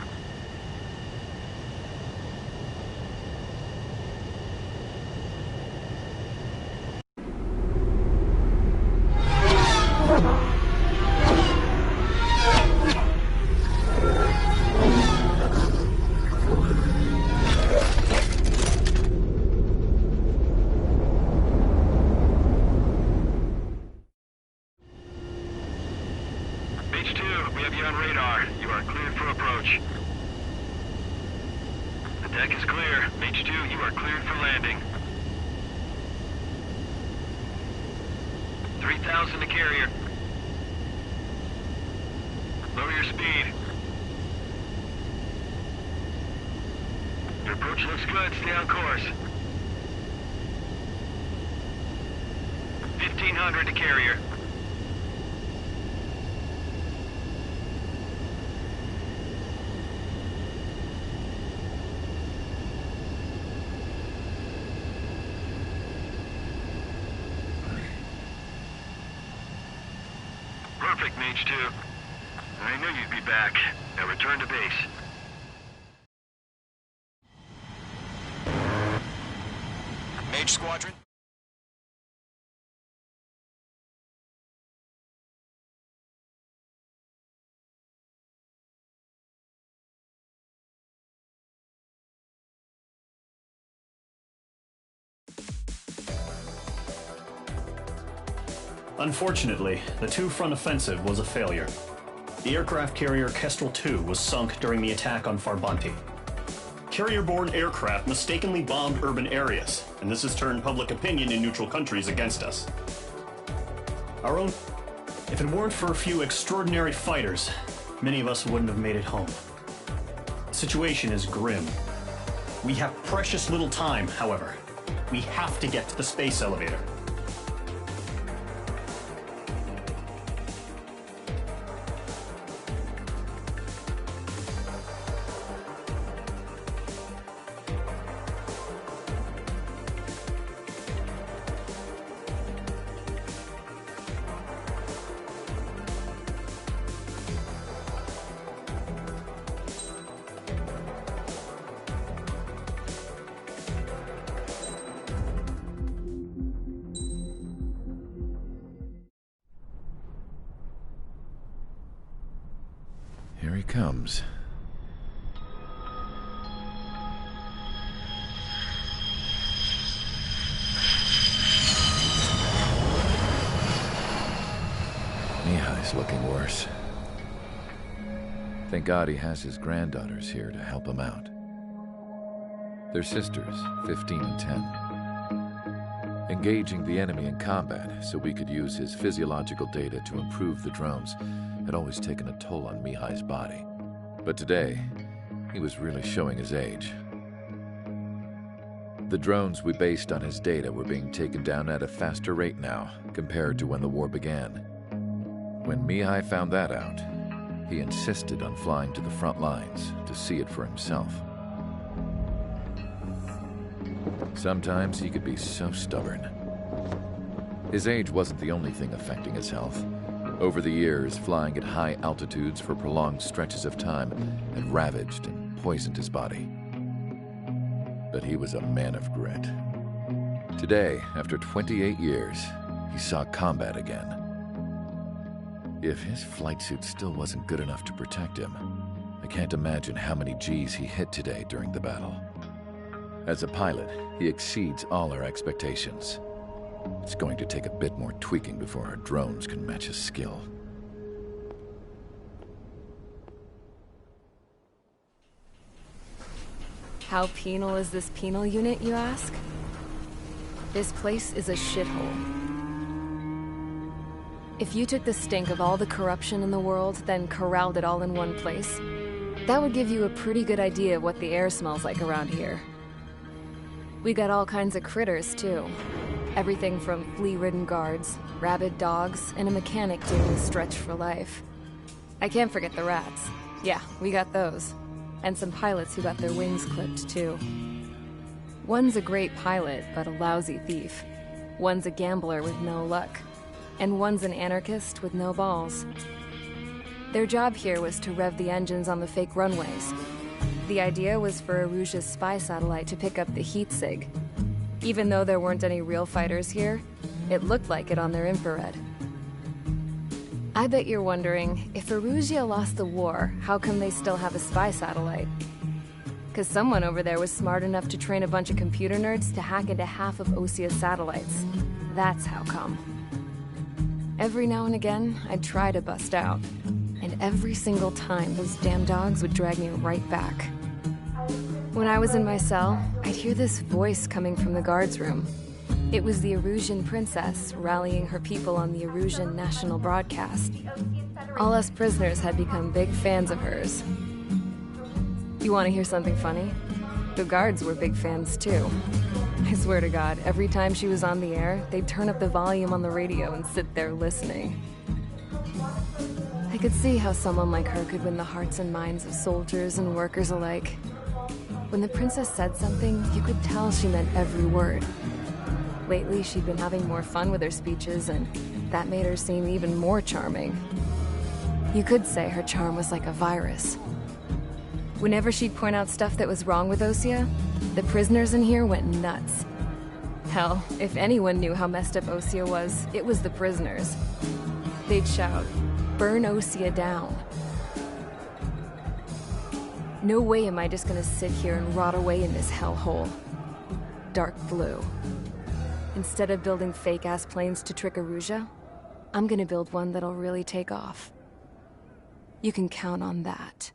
Mage 2, we have you on radar. You are cleared for approach. The deck is clear. Mage 2, you are cleared for landing. 3,000 to carrier. Lower your speed. Your approach looks good. Stay on course. 1,500 to carrier. Perfect, Mage 2. I knew you'd be back. Now return to base. Mage Squadron. Unfortunately, the two-front offensive was a failure. The aircraft carrier Kestrel II was sunk during the attack on Farbanti. Carrier-borne aircraft mistakenly bombed urban areas, and this has turned public opinion in neutral countries against us. If it weren't for a few extraordinary fighters, many of us wouldn't have made it home. The situation is grim. We have precious little time, however. We have to get to the space elevator. Here he comes. Mihai's looking worse. Thank God he has his granddaughters here to help him out. They're sisters, 15 and 10. Engaging the enemy in combat so we could use his physiological data to improve the drones had always taken a toll on Mihai's body. But today, he was really showing his age. The drones we based on his data were being taken down at a faster rate now compared to when the war began. When Mihai found that out, he insisted on flying to the front lines to see it for himself. Sometimes he could be so stubborn. His age wasn't the only thing affecting his health. Over the years, flying at high altitudes for prolonged stretches of time had ravaged and poisoned his body. But he was a man of grit. Today, after 28 years, he saw combat again. If his flight suit still wasn't good enough to protect him, I can't imagine how many G's he hit today during the battle. As a pilot, he exceeds all our expectations. It's going to take a bit more tweaking before our drones can match his skill. How penal is this penal unit, you ask? This place is a shithole. If you took the stink of all the corruption in the world, then corralled it all in one place, that would give you a pretty good idea of what the air smells like around here. We got all kinds of critters, too. Everything from flea-ridden guards, rabid dogs, and a mechanic doing a stretch for life. I can't forget the rats. Yeah, we got those. And some pilots who got their wings clipped, too. One's a great pilot, but a lousy thief. One's a gambler with no luck. And one's an anarchist with no balls. Their job here was to rev the engines on the fake runways. The idea was for Erusia's spy satellite to pick up the heat sig. Even though there weren't any real fighters here, it looked like it on their infrared. I bet you're wondering, if Erusia lost the war, how come they still have a spy satellite? 'Cause someone over there was smart enough to train a bunch of computer nerds to hack into half of Osia's satellites. That's how come. Every now and again, I'd try to bust out. And every single time, those damn dogs would drag me right back. When I was in my cell, I'd hear this voice coming from the guards room. It was the Erusian princess rallying her people on the Erusian national broadcast. All us prisoners had become big fans of hers. You want to hear something funny? The guards were big fans too. I swear to God, every time she was on the air, they'd turn up the volume on the radio and sit there listening. I could see how someone like her could win the hearts and minds of soldiers and workers alike. When the princess said something, you could tell she meant every word. Lately, she'd been having more fun with her speeches, and that made her seem even more charming. You could say her charm was like a virus. Whenever she'd point out stuff that was wrong with Osia, the prisoners in here went nuts. Hell, if anyone knew how messed up Osia was, it was the prisoners. They'd shout, "Burn Osia down." No way am I just gonna sit here and rot away in this hellhole. Dark blue. Instead of building fake-ass planes to trick Erusia, I'm gonna build one that'll really take off. You can count on that.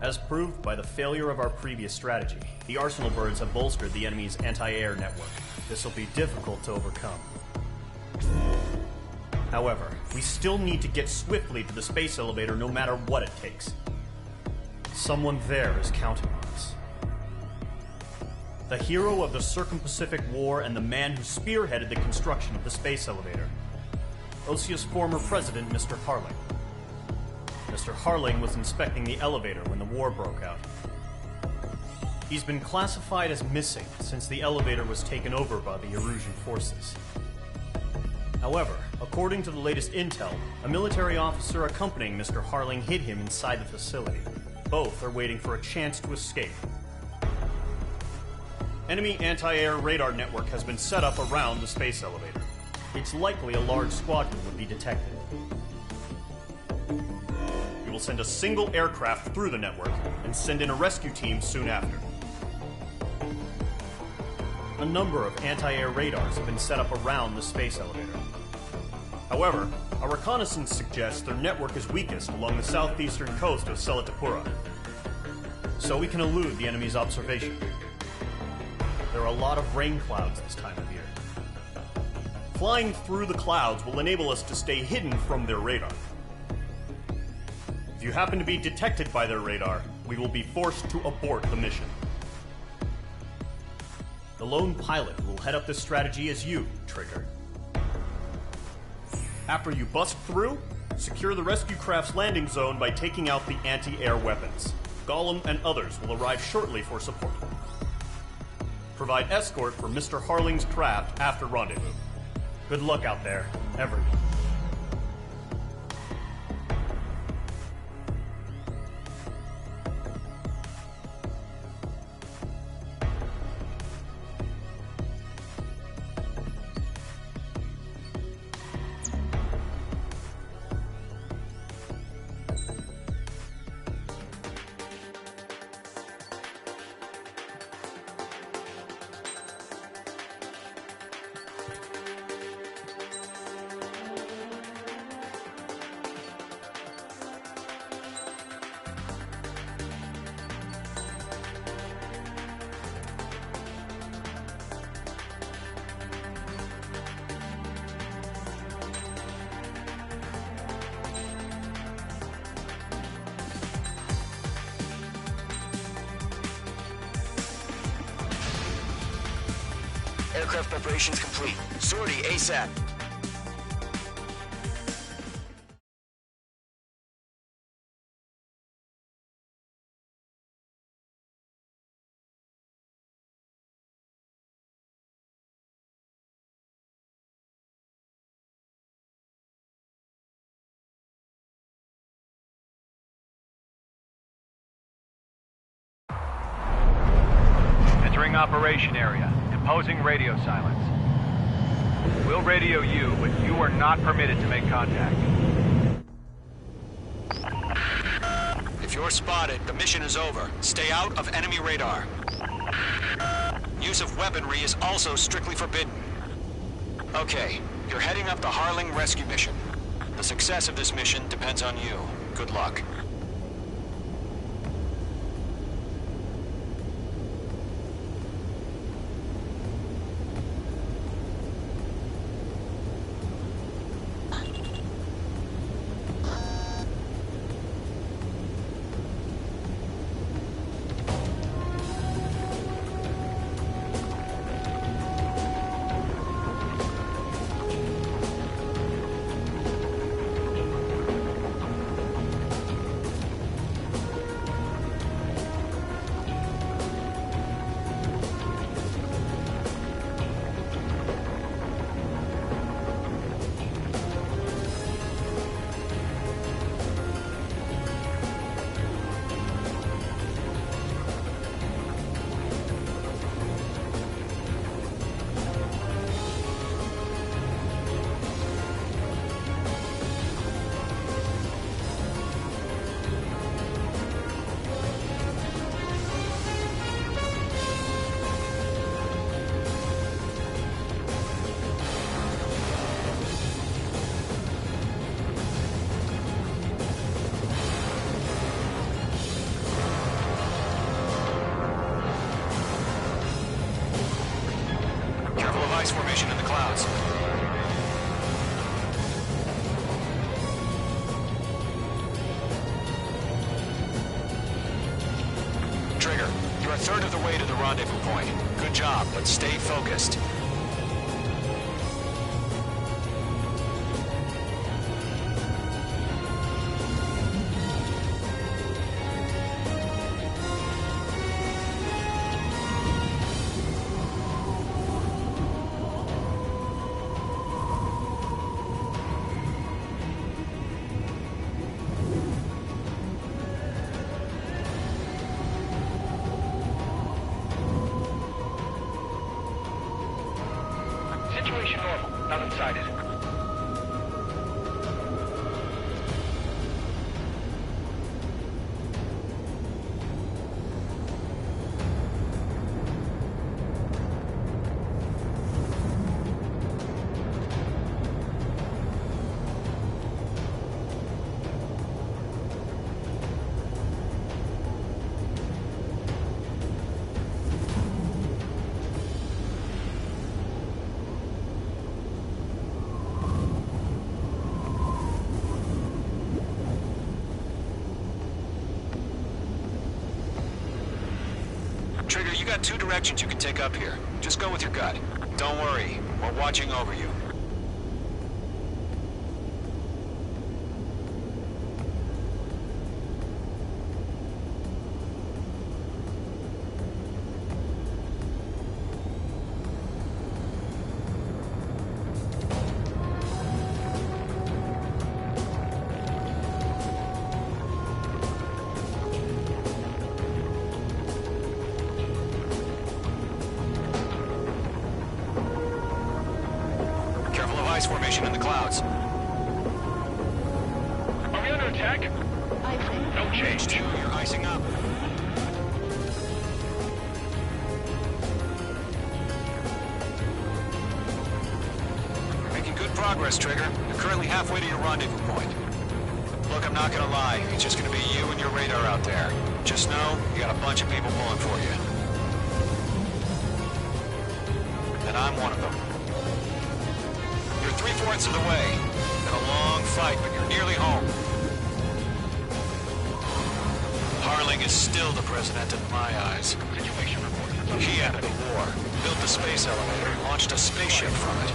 As proved by the failure of our previous strategy, the Arsenal birds have bolstered the enemy's anti-air network. This will be difficult to overcome. However, we still need to get swiftly to the space elevator no matter what it takes. Someone there is counting on us. The hero of the Circum-Pacific War and the man who spearheaded the construction of the space elevator. Osia's former president, Mr. Harling. Mr. Harling was inspecting the elevator when the war broke out. He's been classified as missing since the elevator was taken over by the Erusian forces. However, According to the latest intel, a military officer accompanying Mr. Harling hid him inside the facility. Both are waiting for a chance to escape. Enemy anti-air radar network has been set up around the space elevator. It's likely a large squadron would be detected. We will send a single aircraft through the network and send in a rescue team soon after. A number of anti-air radars have been set up around the space elevator. However, our reconnaissance suggests their network is weakest along the southeastern coast of Selatapura, so we can elude the enemy's observation. There are a lot of rain clouds this time of year. Flying through the clouds will enable us to stay hidden from their radar. If you happen to be detected by their radar, we will be forced to abort the mission. The lone pilot who will head up this strategy is you, Trigger. After you bust through, secure the rescue craft's landing zone by taking out the anti-air weapons. Gollum and others will arrive shortly for support. Provide escort for Mr. Harling's craft after rendezvous. Good luck out there, everyone. Aircraft preparations complete. Sortie ASAP. Entering operation area. Imposing radio silence. We'll radio you, but you are not permitted to make contact. If you're spotted, the mission is over. Stay out of enemy radar. Use of weaponry is also strictly forbidden. Okay, you're heading up the Harling rescue mission. The success of this mission depends on you. Good luck. Formation in the clouds. Trigger, you're a third of the way to the rendezvous point. Good job, but stay focused. Nothing sighted. Trigger, you got two directions you can take up here. Just go with your gut. Don't worry, we're watching over you. Ice formation in the clouds. Are we under attack? Icing. No change. H2, you're icing up. You're making good progress, Trigger. You're currently halfway to your rendezvous point. Look, I'm not gonna lie. It's just gonna be you and your radar out there. Just know, you got a bunch of people pulling for you. And I'm one of them. You're 3/4 of the way. Been a long fight, but you're nearly home. Harling is still the president in my eyes. Situation report. He ended the war, built the space elevator, and launched a spaceship from it.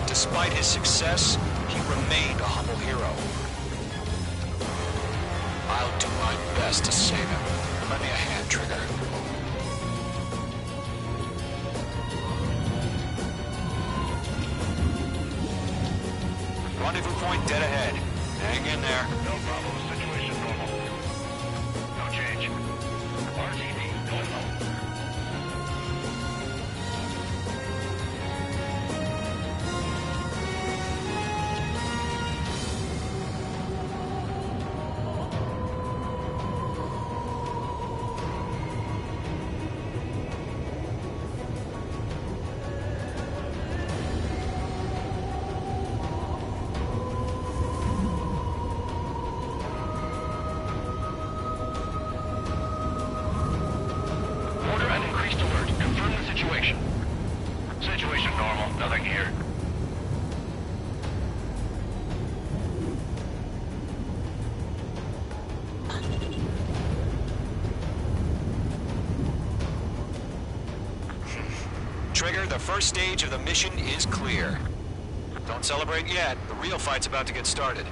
Despite his success, he remained a humble hero. I'll do my best to save him. Lend me a hand, Trigger. Rendezvous point dead ahead. Hang in there. No problem. Situation normal. No change. RTD going home. Situation normal. Nothing here. Trigger, the first stage of the mission is clear. Don't celebrate yet. The real fight's about to get started.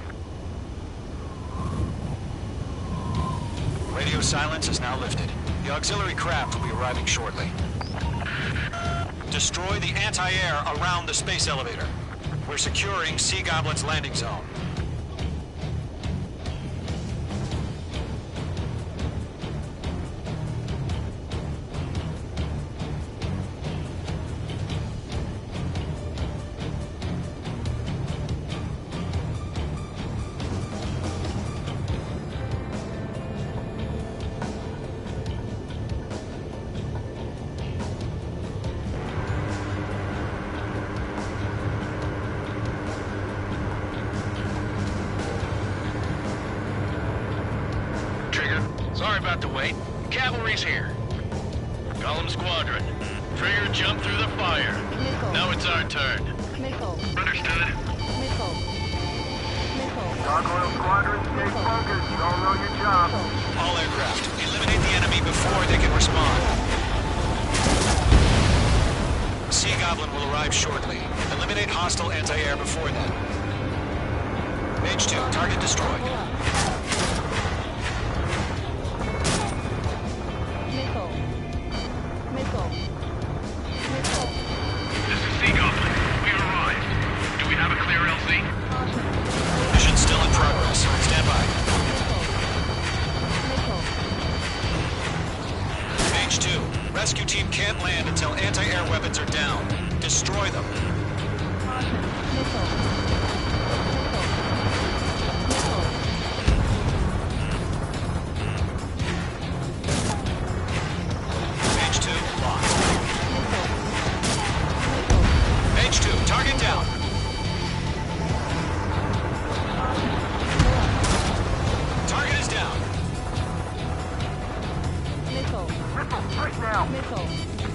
Radio silence is now lifted. The auxiliary craft will be arriving shortly. Destroy the anti-air around the space elevator. We're securing Sea Goblin's landing zone. Sorry about the wait. Cavalry's here. Column Squadron. Trigger jumped through the fire. Nickel. Now it's our turn. Nickel. Understood. Nickel. Nickel. Gargoyle Squadron, stay focused. You all know your job. All aircraft, eliminate the enemy before they can respond. Sea Goblin will arrive shortly. Eliminate hostile anti-air before then. H2, target destroyed. Nickel. Nickel. Nickel. This is Sea Goblin. We've arrived. Do we have a clear LZ? Mission still in progress. Stand by. H2, rescue team can't land until anti-air weapons are down. Destroy them. Caution.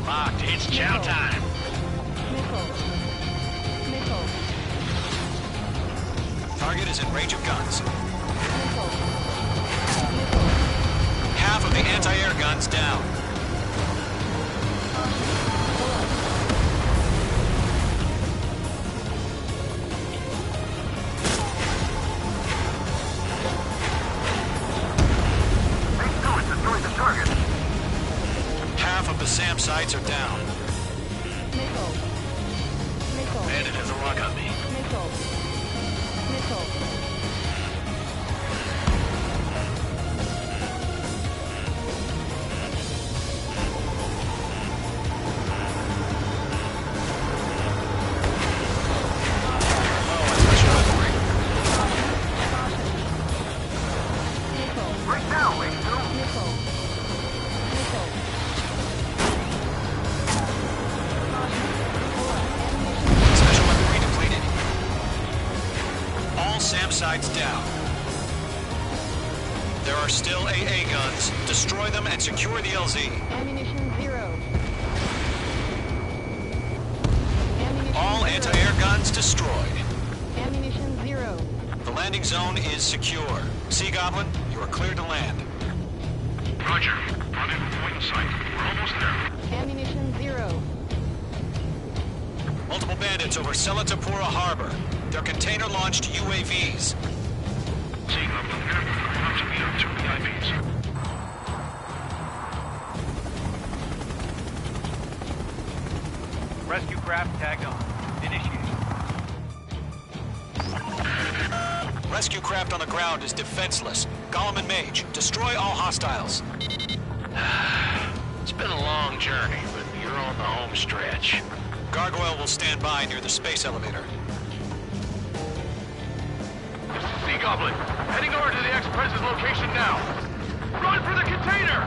Locked. It's chow time. Target is in range of guns. Half of the anti-air guns down. Half of the SAM sites are down. Bandit has a lock on me. SAM sites down. There are still AA guns. Destroy them and secure the LZ. Ammunition 0. All anti-air guns destroyed. Ammunition 0. The landing zone is secure. Sea Goblin, you are cleared to land. Roger. Rendezvous point in sight. We're almost there. Ammunition 0. Multiple bandits over Selatapura Harbor. They're container-launched UAVs. Seeing them, about to meet up 2 VIPs. Rescue craft tagged on. Initiate. Rescue craft on the ground is defenseless. Gollum and Mage, destroy all hostiles. It's been a long journey, but you're on the home stretch. Gargoyle will stand by near the space elevator. Sea Goblin, heading over to the X-Press's location now. Run for the container!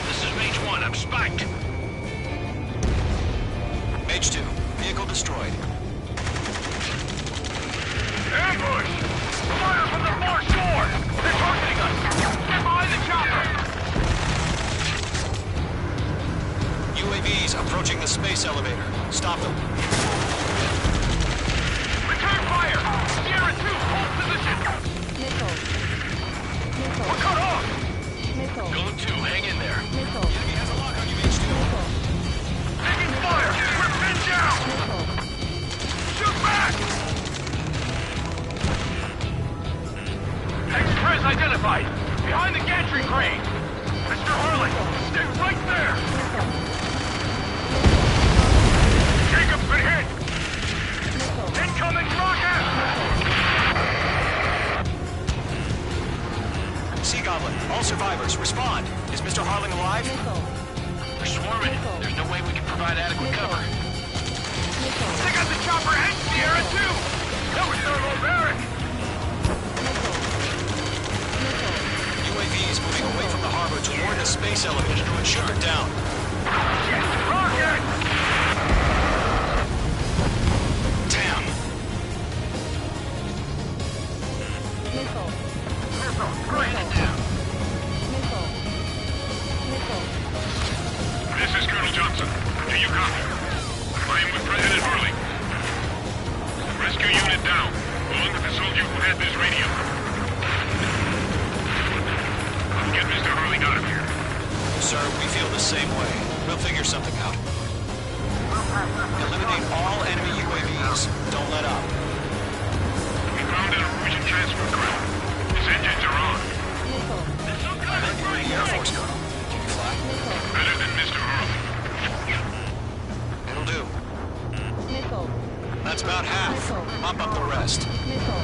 This is Mage 1. I'm spiked. Mage 2, vehicle destroyed. Ambush! Fire from the far shore! They're targeting us! Get behind the chopper! UAVs approaching the space elevator. Stop them. Return fire! Sierra 2, hold position! We're cut off! Go 2, hang in there. Enemy has a lock on you, Mage 2. Taking fire! We're pinned down! Shoot back! Express identified! Behind the gantry crane! Mr. Harlan, stay right there! Jacob's been hit! Incoming rocket! Sea Goblin, all survivors, respond. Is Mr. Harling alive? We're swarming. There's no way we can provide adequate cover. They got the chopper and Sierra too! That was thermobaric! UAVs moving away from the harbor toward the space elevator to shoot it down. Rocket! Damn. This is Colonel Johnson. Do you copy? I am with President Harley. Rescue unit down, along with the soldier who had this radio. Get Mr. Harley out of here. Sir, we feel the same way. We'll figure something out. Eliminate all enemy UAVs. Don't let up. We found an Norwegian transfer craft. His engines are on. I heard you were in the Air Force, Colonel. Can you fly? Better than Mr. Hurley. It'll do. Missile. That's about half. Bump up the rest. Missile.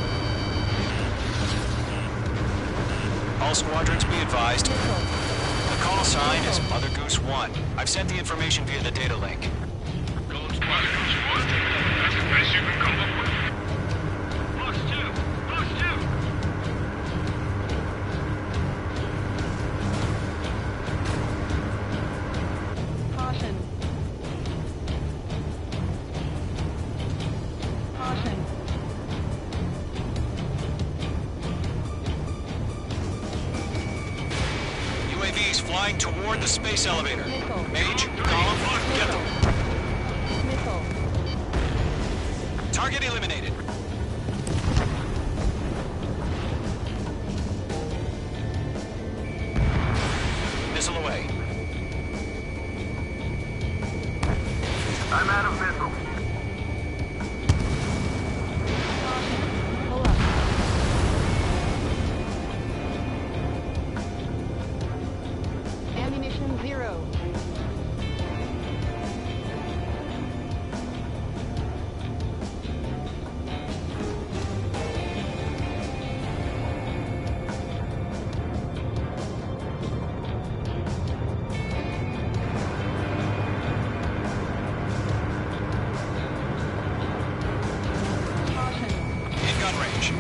All squadrons be advised. Missile. The call sign is Mother Goose 1. I've sent the information via the data link. Gold Squad Goose 1. That's the best you can come up with. Box 2. Box 2. Caution. Caution. UAVs flying toward the space elevator. Missile. Mage, column, get them. Missile. Target eliminated. Missile away. I'm out of missiles. Pull up. Ammunition 0. In gun range.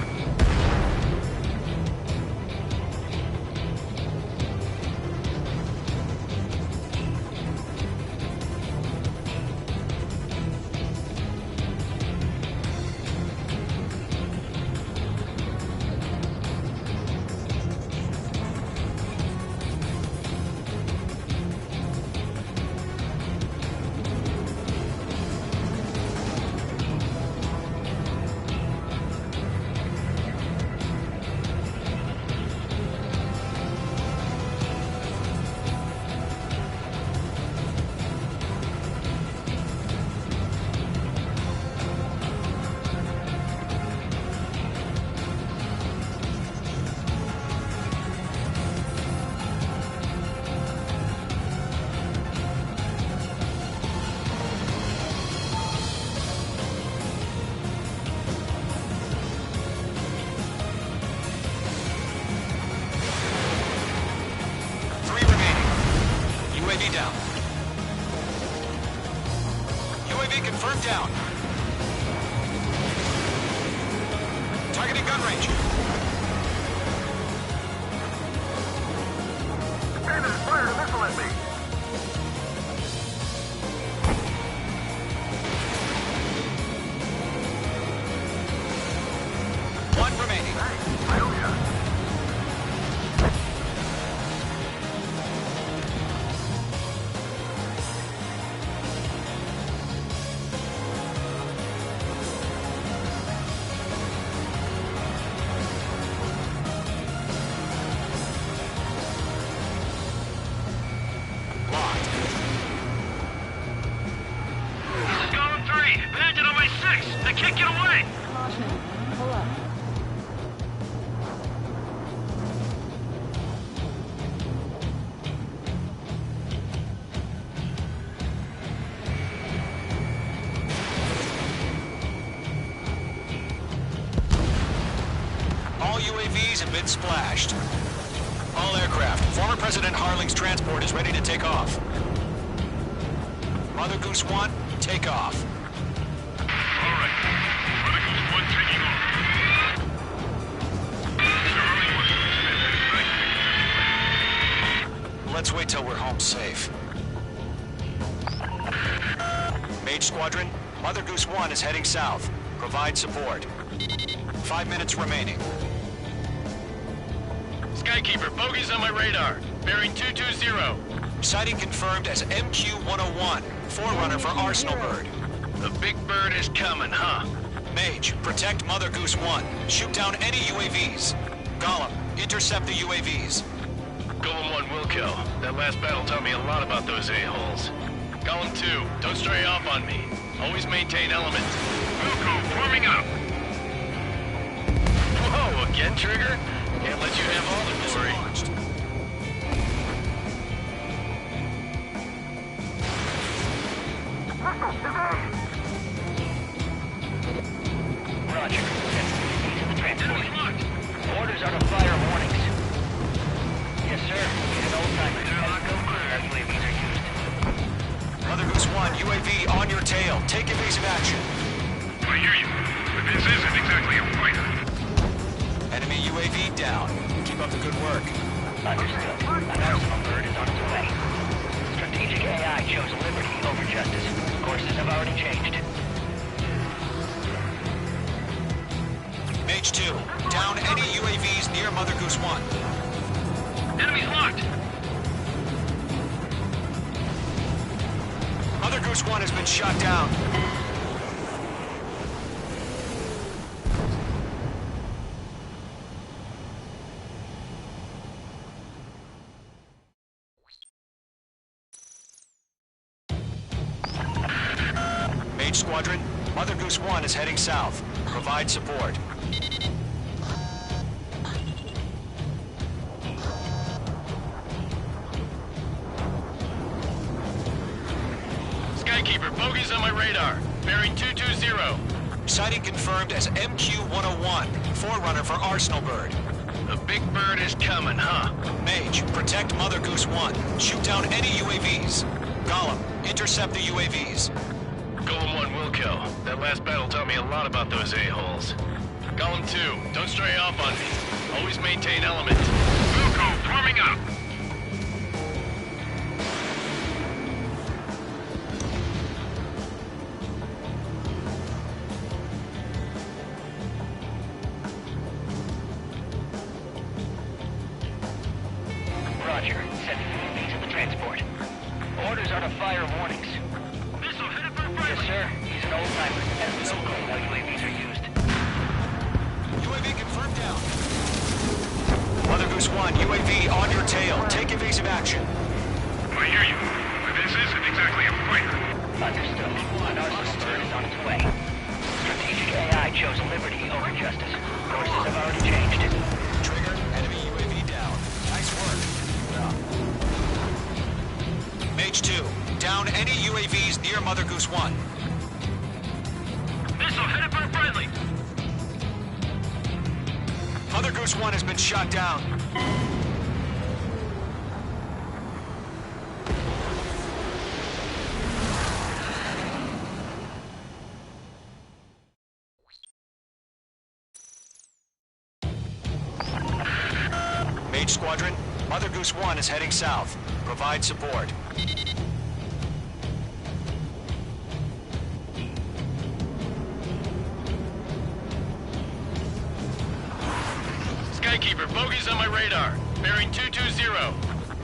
UAV down. UAV confirmed down. Targeting gun range. Bandit fired a missile at me. One remaining. Hell yeah. I can't get away! Caution. Pull up. All UAVs have been splashed. All aircraft. Former President Harling's transport is ready to take off. Mother Goose 1, take off. All right. Mother Goose 1 taking off. Mr. Harling wants to dismiss it, right? Let's wait till we're home safe. Mage Squadron, Mother Goose 1 is heading south. Provide support. 5 minutes remaining. Skykeeper, bogeys on my radar. Bearing 220. Sighting confirmed as MQ-101, forerunner for Arsenal Bird. The big bird is coming, huh? Mage, protect Mother Goose 1. Shoot down any UAVs. Gollum, intercept the UAVs. Golem 1 will kill. That last battle taught me a lot about those a-holes. Golem 2, don't stray off on me. Always maintain element. Wilco, forming up! Whoa, again, Trigger? Can't let you have all the glory. Roger. Into the transport. Orders are to fire warnings. Yes, sir. Need an old-timer. Our UAVs are used. Mother Goose 1, UAV on your tail. Take evasive action. I hear you, but this isn't exactly a fighter. Enemy UAV down. Keep up the good work. Understood. An arsenal bird is on its way. Strategic AI chose liberty over justice. Courses have already changed. Mage 2, down any UAVs near Mother Goose 1. Enemy's locked. Mother Goose 1 has been shot down. Mage Squadron, Mother Goose 1 is heading south. Provide support. Skykeeper, bogeys on my radar. Bearing 220. Sighting confirmed as MQ-101, forerunner for Arsenal Bird. The big bird is coming, huh? Mage, protect Mother Goose 1. Shoot down any UAVs. Gollum, intercept the UAVs. Golem 1 will kill. That last battle taught me a lot about those a-holes. Golem 2, don't stray off on me. Always maintain element. Wilco, forming up. Roger. Sending UAV to the transport. Orders are to fire warnings. Missile headed for friendly. Yes, sir. He's an old-timer. Has no clue how UAVs are used. UAV confirmed down. Mother Goose 1, UAV on your tail. Take evasive action. I hear you, but this isn't exactly a fighter. Understood. An arsenal bird is on its way. Strategic AI chose liberty over justice. Courses have already changed. Trigger, enemy UAV down. Nice work. Mage 2, down any UAVs near Mother Goose 1. Missile headed for friendly. Mother Goose 1 has been shot down. Mage Squadron, Mother Goose 1 is heading south. Provide support. Skykeeper, bogeys on my radar. Bearing 220.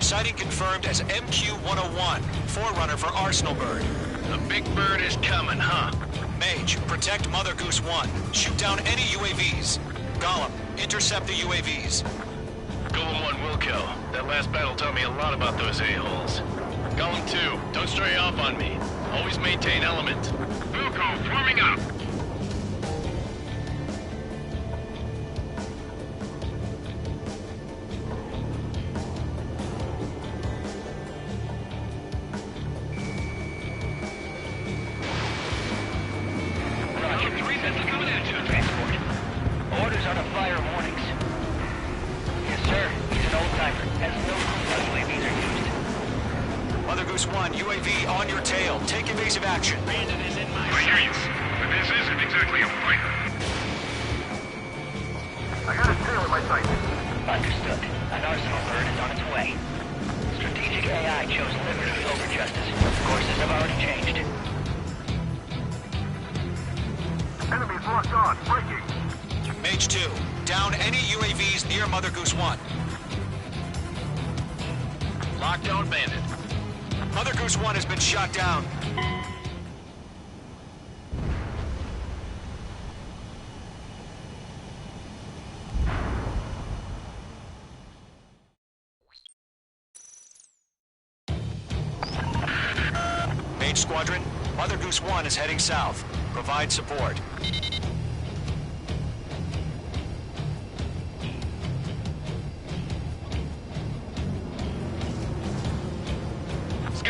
Sighting confirmed as MQ-101, forerunner for Arsenal Bird. The big bird is coming, huh? Mage, protect Mother Goose 1. Shoot down any UAVs. Gollum, intercept the UAVs. Golem 1 will kill. That last battle taught me a lot about those a-holes. Golem 2, don't stray off on me. Always maintain element. Wilco, forming up. Roger. 3 missiles coming at you. Transport. Orders are to fire warnings. Yes, sir. He's an old-timer. Has no clue how UAVs are used. Mother Goose 1, UAV on your tail. Take evasive action. Bandit is in my I hear you, but this isn't exactly a fighter. I got his tail in my sights. Understood. An arsenal bird is on its way. Strategic AI chose liberty over justice. Courses have already changed. Enemies locked on. Breaking. Mage 2, down any UAVs near Mother Goose 1. lockdown bandit. Mother Goose 1 has been shot down. Mage Squadron, Mother Goose 1 is heading south. Provide support.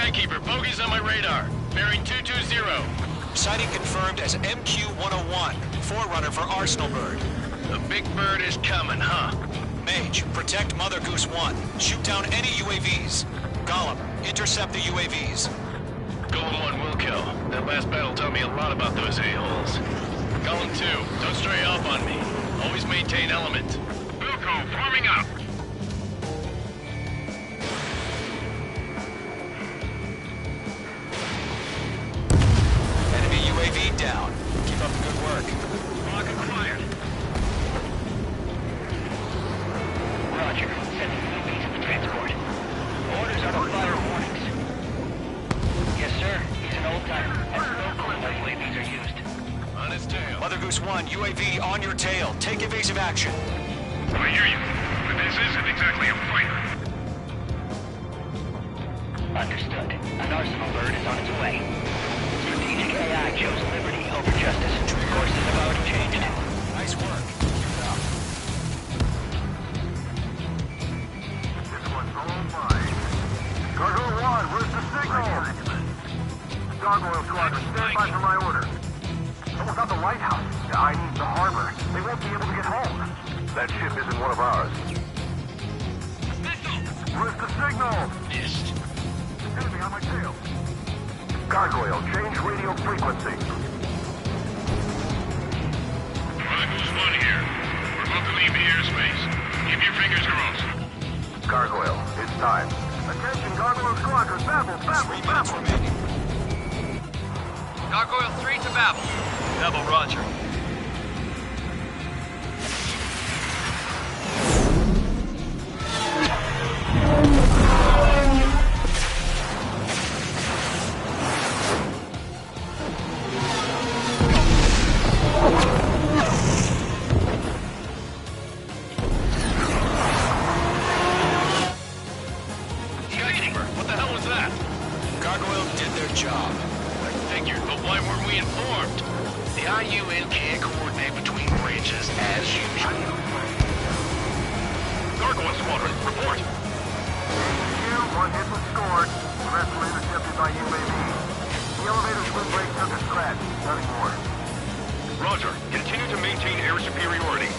Skykeeper, bogeys on my radar. Bearing 220. Sighting confirmed as MQ-101, forerunner for Arsenal Bird. The big bird is coming, huh? Mage, protect Mother Goose 1. Shoot down any UAVs. Gollum, intercept the UAVs. Golem 1 will kill. That last battle taught me a lot about those a-holes. Golem 2, don't stray off on me. Always maintain element. Wilco, forming up. Enemy UAV down. Keep up the good work. Lock acquired. Roger. Sending UAVs to the transport. Orders are to fire warnings. Yes, sir. He's an old-timer. Has no clue how UAVs are used. On his tail. Mother Goose 1, UAV on your tail. Take evasive action. I hear you. But this isn't exactly a fighter. Understood. An Arsenal Bird is on its way. Strategic AI chose liberty over justice. Courses have already changed. Nice work. This one's all mine. Cargo 1, where's the signal? Gargoyle Squadron, stand by for my order. Someone's at the lighthouse. I need the harbor. They won't be able to get home. That ship isn't one of ours. Where's the signal? Missed. Enemy on my tail. Gargoyle, change radio frequency. Mother Goose 1 here. We're about to leave the airspace. Keep your fingers crossed. Gargoyle, it's time. Attention, Gargoyle Squadron, Babel, 3 minutes remaining. Gargoyle 3 to Babel. Babel, roger. Skykeeper, what the hell was that? Gargoyle did their job. I figured, but why weren't we informed? The IUN can't coordinate between branches as usual. Gargoyle Squadron, report. One hit was scored. The rest were intercepted by UAV. The elevator's wind brake took a scratch. Nothing more. Roger. Continue to maintain air superiority.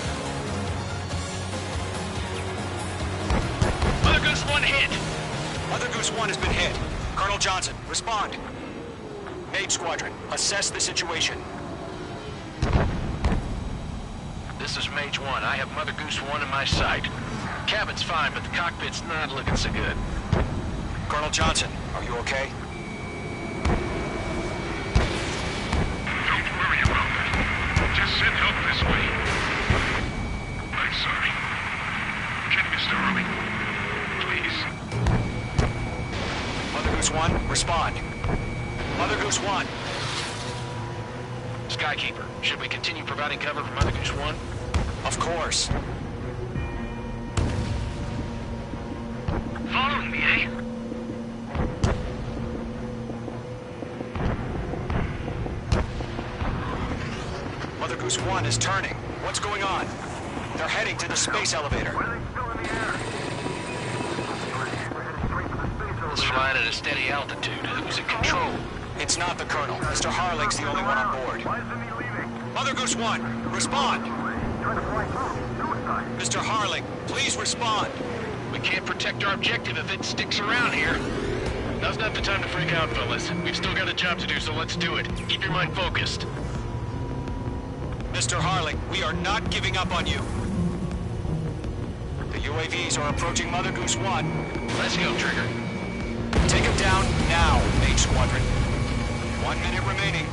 Mother Goose 1 hit! Mother Goose 1 has been hit. Colonel Johnson, respond. Mage Squadron, assess the situation. This is Mage 1. I have Mother Goose 1 in my sight. Cabin's fine, but the cockpit's not looking so good. Colonel Johnson, are you okay? Don't worry about that. Just send help this way. I'm sorry. Can Mr. Early? Please. Mother Goose 1, respond. Mother Goose 1. Skykeeper, should we continue providing cover for Mother Goose 1? Of course. Following me, eh? Mother Goose 1 is turning. What's going on? They're heading to the space elevator. It's flying at a steady altitude. Who's in control? It's not the Colonel. Mr. Harling's the only one on board. Mother Goose 1, respond! Mr. Harling, please respond! We can't protect our objective if it sticks around here. Now's not the time to freak out, fellas. We've still got a job to do, so let's do it. Keep your mind focused. Mr. Harling, we are not giving up on you. The UAVs are approaching Mother Goose 1. Let's go, Trigger. Take him down now, Mage Squadron. 1 minute remaining.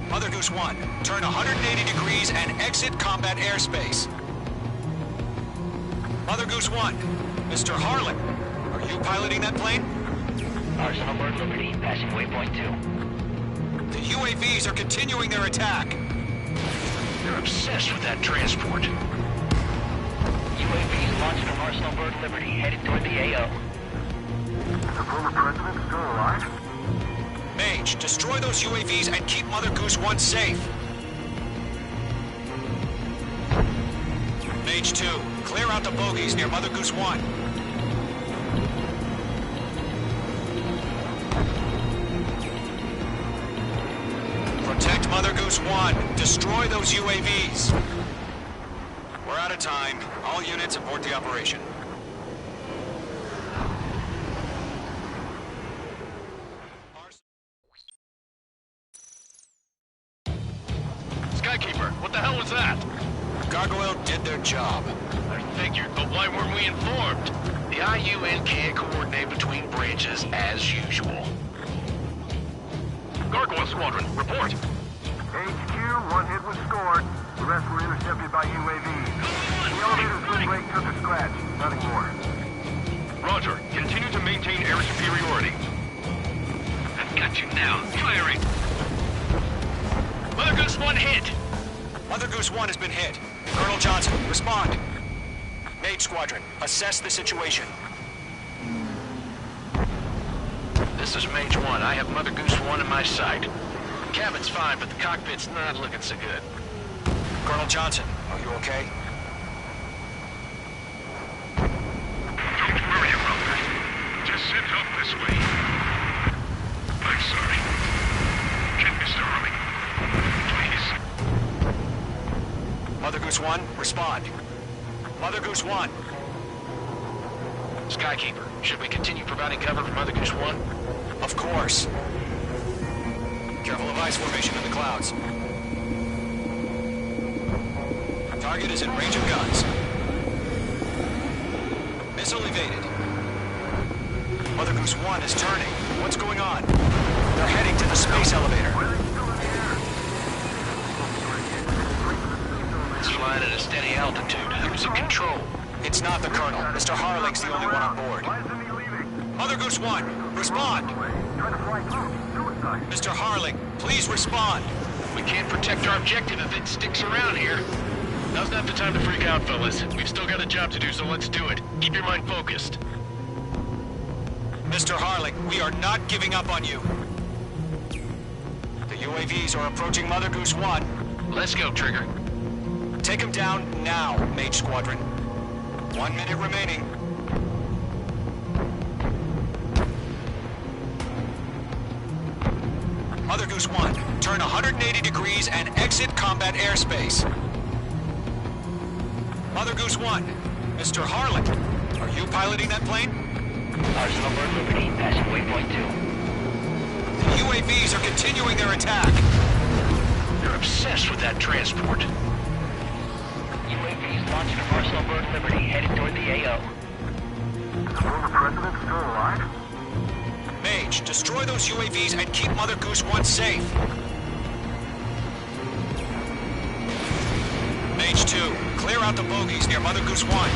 Mother Goose 1, turn 180 degrees and exit combat airspace. Mother Goose 1, Mr. Harling, are you piloting that plane? Arsenal Bird Liberty, passing waypoint 2. The UAVs are continuing their attack. They're obsessed with that transport. UAVs launched from Arsenal Bird Liberty, headed toward the AO. Is the former president still alive? Mage, destroy those UAVs and keep Mother Goose 1 safe. Mage 2, clear out the bogies near Mother Goose 1. Protect Mother Goose 1. Destroy those UAVs. We're out of time. All units abort the operation. Skykeeper, what the hell was that? Gargoyle did their job. I figured, but why weren't we informed? The IUN can't coordinate between branches as usual. Gargoyle Squadron, report. HQ, one hit was scored. The rest were intercepted by UAVs. The elevator's good break took a scratch. Nothing more. Roger. Continue to maintain air superiority. I've got you now. Firing. Mother Goose 1 hit. Mother Goose 1 has been hit. Colonel Johnson, respond. Mage Squadron, assess the situation. This is Mage 1. I have Mother Goose 1 in my sight. The cabin's fine, but the cockpit's not looking so good. Colonel Johnson, are you okay? Don't worry about that. Just sit up this way. I'm sorry. Get Mr. Harley. Please. Mother Goose 1, respond. Mother Goose 1. Skykeeper, should we continue providing cover for Mother Goose 1? Of course. Careful of ice formation in the clouds. Target is in range of guns. Missile evaded. Mother Goose 1 is turning. What's going on? They're heading to the space elevator. It's flying at a steady altitude. Who's in control? It's not the Colonel. Mr. Harling's the only one on board. Mother Goose 1, respond. Mr. Harling, please respond. We can't protect our objective if it sticks around here. Now's not the time to freak out, fellas. We've still got a job to do, so let's do it. Keep your mind focused. Mr. Harling, we are not giving up on you. The UAVs are approaching Mother Goose 1. Let's go, Trigger. Take them down now, Mage Squadron. 1 minute remaining. Mother Goose 1, turn 180 degrees and exit combat airspace. Mother Goose 1, Mr. Harlan, are you piloting that plane? Arsenal Bird Liberty, passing waypoint 2. The UAVs are continuing their attack. They're obsessed with that transport. UAVs launched from Arsenal Bird Liberty, headed toward the AO. Is the former president still alive? Mage, destroy those UAVs and keep Mother Goose 1 safe. Mage 2, clear out the bogies near Mother Goose 1.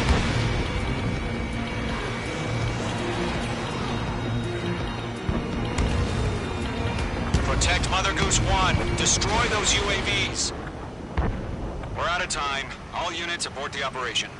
Protect Mother Goose 1. Destroy those UAVs. We're out of time. All units abort the operation.